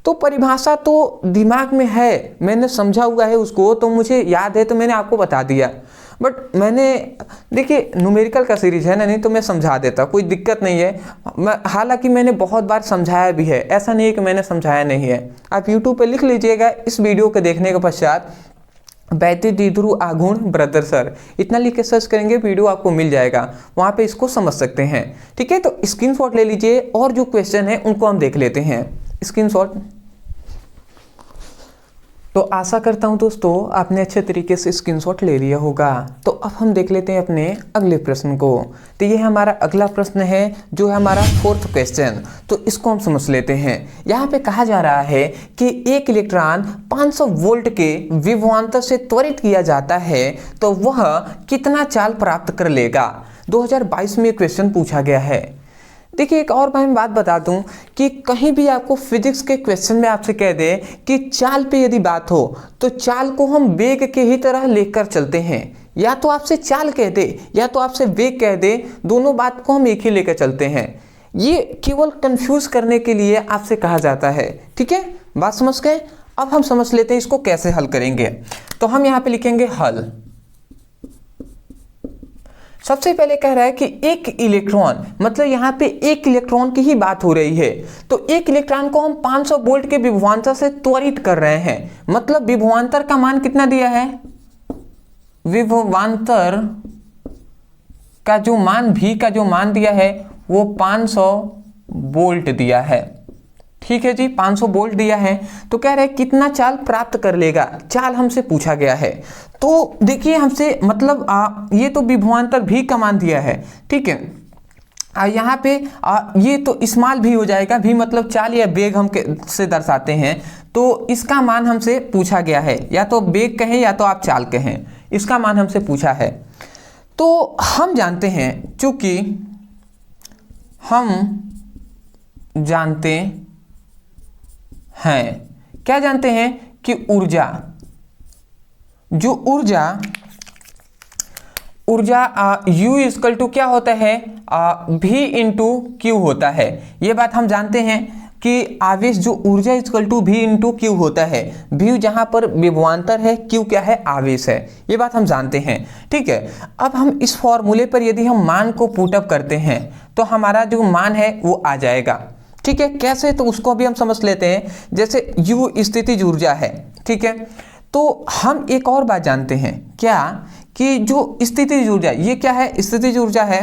तो परिभाषा तो दिमाग में है, मैंने समझा हुआ है उसको, तो मुझे याद है तो मैंने आपको बता दिया। बट मैंने देखिए न्यूमेरिकल का सीरीज है ना, नहीं तो मैं समझा देता, कोई दिक्कत नहीं है। हालांकि मैंने बहुत बार समझाया भी है, ऐसा नहीं है कि मैंने समझाया नहीं है। आप यूट्यूब पे लिख लीजिएगा इस वीडियो को देखने के पश्चात, वैद्युत द्विध्रुव आघूर्ण ब्रदर सर, इतना लिख के सर्च करेंगे वीडियो आपको मिल जाएगा, वहाँ पे इसको समझ सकते हैं, ठीक है। तो स्क्रीनशॉट ले लीजिए और जो क्वेश्चन है उनको हम देख लेते हैं, स्क्रीनशॉट। तो आशा करता हूं दोस्तों आपने अच्छे तरीके से स्क्रीनशॉट ले लिया होगा। तो अब हम देख लेते हैं अपने अगले प्रश्न को। तो ये हमारा अगला प्रश्न है जो है हमारा 4th क्वेश्चन। तो इसको हम समझ लेते हैं। यहाँ पे कहा जा रहा है कि एक इलेक्ट्रॉन 500 वोल्ट के विभवांतर से त्वरित किया जाता है तो वह कितना चाल प्राप्त कर लेगा। 2022 में क्वेश्चन पूछा गया है। देखिए एक और मैं बात बता दूं कि कहीं भी आपको फिजिक्स के क्वेश्चन में आपसे कह दे कि चाल पे यदि बात हो तो चाल को हम वेग के ही तरह लेकर चलते हैं, या तो आपसे चाल कह दे या तो आपसे वेग कह दे, दोनों बात को हम एक ही लेकर चलते हैं। ये केवल कंफ्यूज करने के लिए आपसे कहा जाता है। ठीक है, बात समझ गए? अब हम समझ लेते हैं इसको कैसे हल करेंगे। तो हम यहाँ पे लिखेंगे हल। सबसे पहले कह रहा है कि एक इलेक्ट्रॉन, मतलब यहाँ पे एक इलेक्ट्रॉन की ही बात हो रही है, तो एक इलेक्ट्रॉन को हम 500 वोल्ट के विभवांतर से त्वरित कर रहे हैं। मतलब विभवांतर का मान कितना दिया है, विभवांतर का जो मान भी का जो मान दिया है वो 500 वोल्ट दिया है। ठीक है जी, 500 वोल्ट दिया है। तो कह रहे हैं कितना चाल प्राप्त कर लेगा, चाल हमसे पूछा गया है। तो देखिए हमसे मतलब ये तो विभवांतर भी का मान दिया है। ठीक है, यहाँ पे ये तो स्मॉल भी हो जाएगा, भी मतलब चाल या वेग हम से दर्शाते हैं। तो इसका मान हमसे पूछा गया है, या तो वेग कहें या तो आप चाल कहें, इसका मान हमसे पूछा है। तो हम जानते हैं, चूंकि हम जानते हैं, क्या जानते हैं कि ऊर्जा, जो ऊर्जा U इक्वल टू क्या होता है, V इंटू क्यू होता है। ये बात हम जानते हैं कि आवेश जो ऊर्जा equal to V into q होता है। V जहां पर विभवांतर है, Q क्या है, आवेश है। ये बात हम जानते हैं। ठीक है, अब हम इस फॉर्मूले पर यदि हम मान को पुटअप करते हैं तो हमारा जो मान है वो आ जाएगा। ठीक है, कैसे, तो उसको भी हम समझ लेते हैं। जैसे U स्थितिज ऊर्जा है, ठीक है, तो हम एक और बात जानते हैं, क्या कि जो स्थितिज ऊर्जा, ये क्या है, स्थितिज ऊर्जा है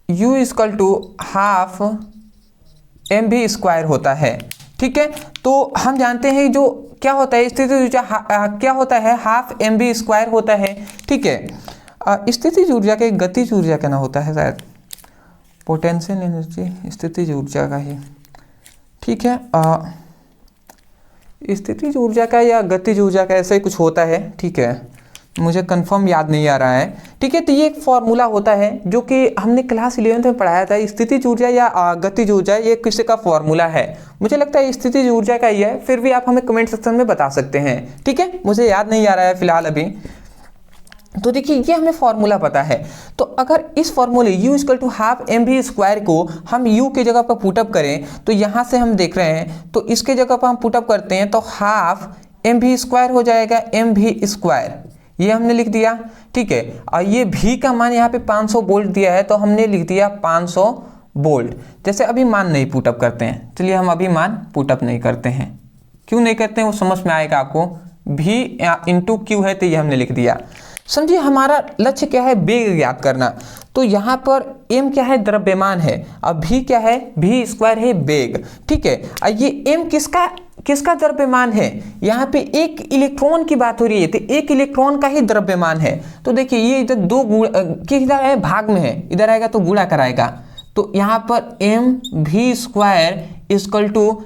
U equal to half mv² होता है। ठीक है, तो हम जानते हैं जो क्या होता है स्थितिज ऊर्जा, क्या होता है, हाफ mv² होता है। ठीक है, स्थितिज ऊर्जा के गतिज ऊर्जा का ना होता है शायद, पोटेंशियल एनर्जी स्थितिज ऊर्जा का ही। ठीक है, स्थितिज ऊर्जा का या गतिज ऊर्जा का ऐसा ही कुछ होता है। ठीक है, मुझे कंफर्म याद नहीं आ रहा है। ठीक है, तो ये एक फॉर्मूला होता है जो कि हमने क्लास 11th में पढ़ाया था। स्थितिज ऊर्जा या गतिज ऊर्जा, ये किसी का फॉर्मूला है, मुझे लगता है स्थितिज ऊर्जा का ही है। फिर भी आप हमें कमेंट सेक्शन में बता सकते हैं। ठीक है, मुझे याद नहीं आ रहा है फिलहाल अभी। तो देखिए ये हमें फॉर्मूला पता है। तो अगर इस फॉर्मूले U equal to half mv² को हम U की जगह पर पुटअप करें, तो यहाँ से हम देख रहे हैं, तो इसके जगह पर हम पुटअप करते हैं तो हाफ mv² हो जाएगा, mv², ये हमने लिख दिया। ठीक है, और ये V का मान यहाँ पे 500 वोल्ट दिया है, तो हमने लिख दिया 500 वोल्ट। जैसे अभी मान नहीं पुटअप करते हैं, चलिए हम अभी मान पुटअप नहीं करते हैं। क्यों नहीं करते हैं वो समझ में आएगा आपको। V इंटू क्यू है, तो ये हमने लिख दिया। समझिए हमारा लक्ष्य क्या है, वेग ज्ञात करना। तो यहाँ पर m क्या है, द्रव्यमान है, अब v क्या है, v² है, वेग। ठीक है, ये m किसका द्रव्यमान है, यहाँ पे एक इलेक्ट्रॉन की बात हो रही है, तो एक इलेक्ट्रॉन का ही द्रव्यमान है। तो देखिए ये इधर दो किधर है, भाग में है, इधर आएगा तो गुणा कराएगा। तो यहाँ पर mv² इक्वल टू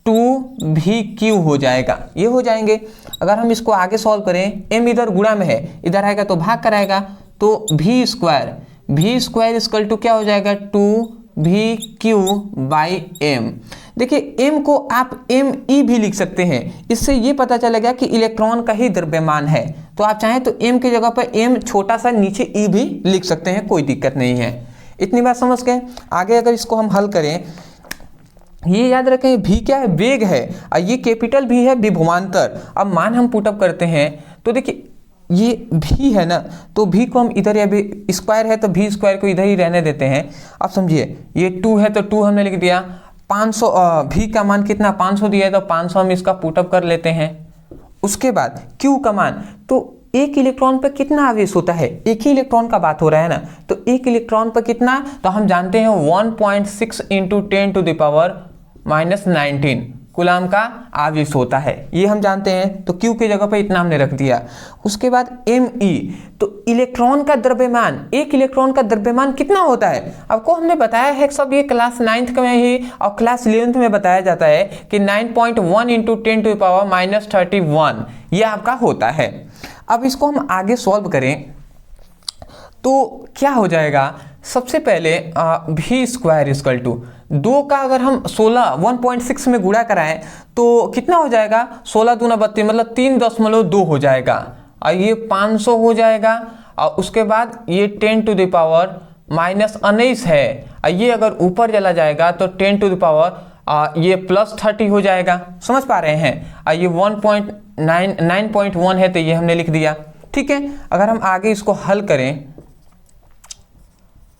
2vq हो जाएगा, ये हो जाएंगे। अगर हम इसको आगे सॉल्व करें, m इधर गुणा में है, इधर आएगा तो भाग कराएगा, तो v² इक्वल टू क्या हो जाएगा, 2vq/m। देखिए m को आप me भी लिख सकते हैं, इससे ये पता चलेगा कि इलेक्ट्रॉन का ही द्रव्यमान है। तो आप चाहें तो m की जगह पर m छोटा सा नीचे e भी लिख सकते हैं, कोई दिक्कत नहीं है। इतनी बात समझ गए। आगे अगर इसको हम हल करें, ये याद रखें v क्या है, वेग है, और ये कैपिटल V है, विभवांतर। अब मान हम पुटअप करते हैं, तो देखिए ये v है ना, तो v को हम इधर, या स्क्वायर है तो v² को इधर ही रहने देते हैं। अब समझिए ये 2 है तो 2 हमने लिख दिया। 500 v का मान कितना, 500 दिया है, तो 500 हम इसका पुटअप कर लेते हैं। उसके बाद q का मान, तो एक इलेक्ट्रॉन पर कितना आवेश होता है, एक ही इलेक्ट्रॉन का बात हो रहा है ना, तो एक इलेक्ट्रॉन पर कितना, तो हम जानते हैं 1.6 × 10⁻⁻⁹ कूलाम का आवेश होता है, ये हम जानते हैं। तो Q की जगह पे इतना हमने रख दिया। उसके बाद Me, तो इलेक्ट्रॉन का द्रव्यमान, एक इलेक्ट्रॉन का द्रव्यमान कितना होता है आपको हमने बताया है सब, ये क्लास 9th में ही और क्लास 11th में बताया जाता है कि 9.1 इंटू 10⁻³ ये आपका होता है। अब इसको हम आगे सॉल्व करें तो क्या हो जाएगा, सबसे पहले v स्क्वायर इक्वल टू 2 का अगर हम 1.6 में गुणा कराएं तो कितना हो जाएगा, 16 दूना 32 मतलब 3.2 हो जाएगा, और ये 500 हो जाएगा। और उसके बाद ये 10⁻⁻19 है, और ये अगर ऊपर चला जाएगा तो 10⁻, ये +30 हो जाएगा। समझ पा रहे हैं। और ये 9.1 है तो ये हमने लिख दिया। ठीक है, अगर हम आगे इसको हल करें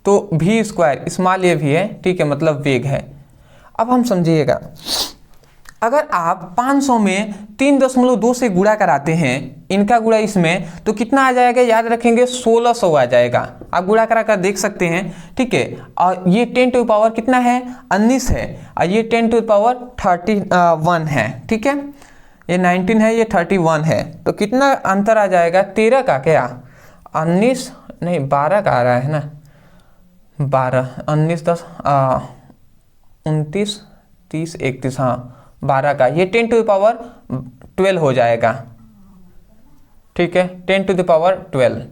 तो v स्क्वायर स्मॉल ये भी है, ठीक है, मतलब वेग है। अब हम समझिएगा, अगर आप 500 में 3.2 से गुणा कराते हैं, इनका गुणा इसमें, तो कितना आ जाएगा याद रखेंगे, 1600 आ जाएगा। आप गुणा करा कर देख सकते हैं। ठीक है, और ये 10⁻ कितना है, 19 है, और ये 10⁻31 है। ठीक है, ये 19 है, ये 31 है, तो कितना अंतर आ जाएगा, 13 का क्या, 19 नहीं 12 का आ रहा है ना, 12 19 10 29 30 31, हाँ 12 का, ये 10⁻12 हो जाएगा। ठीक है, 10⁻12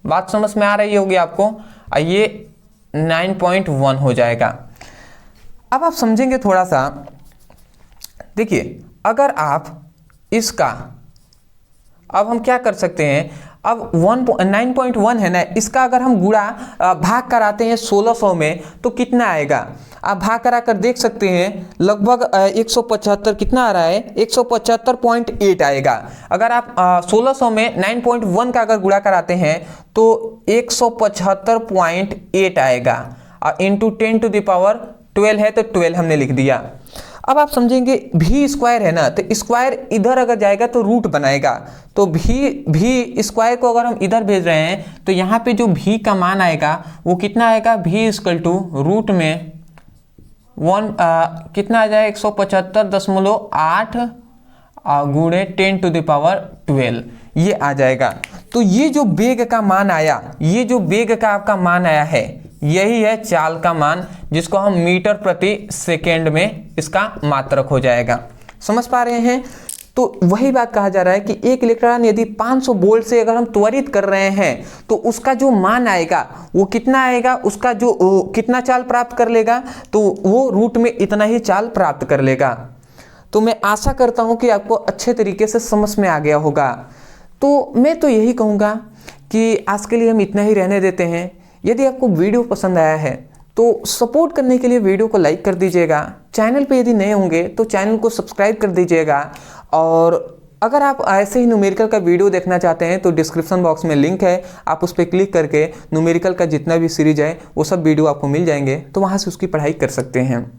बात समझ में आ रही होगी आपको। ये 9.1 हो जाएगा। अब आप समझेंगे थोड़ा सा, देखिए अगर आप इसका, अब हम क्या कर सकते हैं, अब 9.1 है ना, इसका अगर हम गुणा भाग कराते हैं 1600 में तो कितना आएगा, आप भाग करा कर देख सकते हैं, लगभग 175 कितना आ रहा है, 175.8 आएगा। अगर आप 1600 में 9.1 का अगर गुणा कराते हैं तो 175.8 आएगा, और इंटू 10⁻12 है तो 12 हमने लिख दिया। अब आप समझेंगे v स्क्वायर है ना, तो स्क्वायर इधर अगर जाएगा तो रूट बनाएगा, तो v स्क्वायर को अगर हम इधर भेज रहे हैं तो यहाँ पे जो v का मान आएगा वो कितना आएगा, v इक्वल टू रूट में 1 कितना आ जाए 175.8 गुणे 10⁻12 ये आ जाएगा। तो ये जो वेग का मान आया, ये जो वेग का आपका मान आया है, यही है चाल का मान, जिसको हम मीटर प्रति सेकेंड में इसका मात्रक हो जाएगा। समझ पा रहे हैं। तो वही बात कहा जा रहा है कि एक इलेक्ट्रॉन यदि 500 वोल्ट से अगर हम त्वरित कर रहे हैं तो उसका जो मान आएगा वो कितना आएगा, उसका जो कितना चाल प्राप्त कर लेगा, तो वो रूट में इतना ही चाल प्राप्त कर लेगा। तो मैं आशा करता हूं कि आपको अच्छे तरीके से समझ में आ गया होगा। तो मैं तो यही कहूँगा कि आज के लिए हम इतना ही रहने देते हैं। यदि आपको वीडियो पसंद आया है तो सपोर्ट करने के लिए वीडियो को लाइक कर दीजिएगा। चैनल पे यदि नए होंगे तो चैनल को सब्सक्राइब कर दीजिएगा। और अगर आप ऐसे ही न्यूमेरिकल का वीडियो देखना चाहते हैं तो डिस्क्रिप्शन बॉक्स में लिंक है, आप उस पर क्लिक करके न्यूमेरिकल का जितना भी सीरीज है वो सब वीडियो आपको मिल जाएंगे, तो वहाँ से उसकी पढ़ाई कर सकते हैं।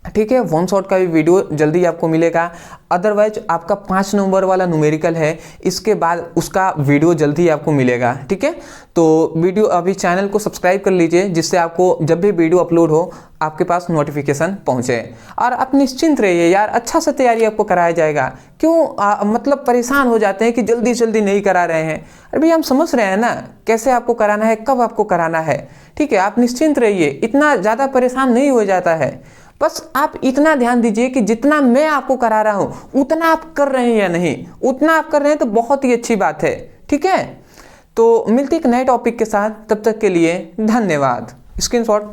ठीक है, वन शॉट का भी वीडियो जल्दी आपको मिलेगा। अदरवाइज आपका 5 नंबर वाला न्यूमेरिकल है, इसके बाद उसका वीडियो जल्दी आपको मिलेगा। ठीक है, तो वीडियो अभी चैनल को सब्सक्राइब कर लीजिए, जिससे आपको जब भी वीडियो अपलोड हो आपके पास नोटिफिकेशन पहुंचे। और आप निश्चिंत रहिए यार, अच्छा सा तैयारी आपको कराया जाएगा। क्यों मतलब परेशान हो जाते हैं कि जल्दी जल्दी नहीं करा रहे हैं। अभी हम समझ रहे हैं ना कैसे आपको कराना है, कब आपको कराना है। ठीक है, आप निश्चिंत रहिए, इतना ज़्यादा परेशान नहीं हो जाता है। बस आप इतना ध्यान दीजिए कि जितना मैं आपको करा रहा हूं उतना आप कर रहे हैं या नहीं। उतना आप कर रहे हैं तो बहुत ही अच्छी बात है। ठीक है, तो मिलते एक नए टॉपिक के साथ, तब तक के लिए धन्यवाद। स्क्रीनशॉट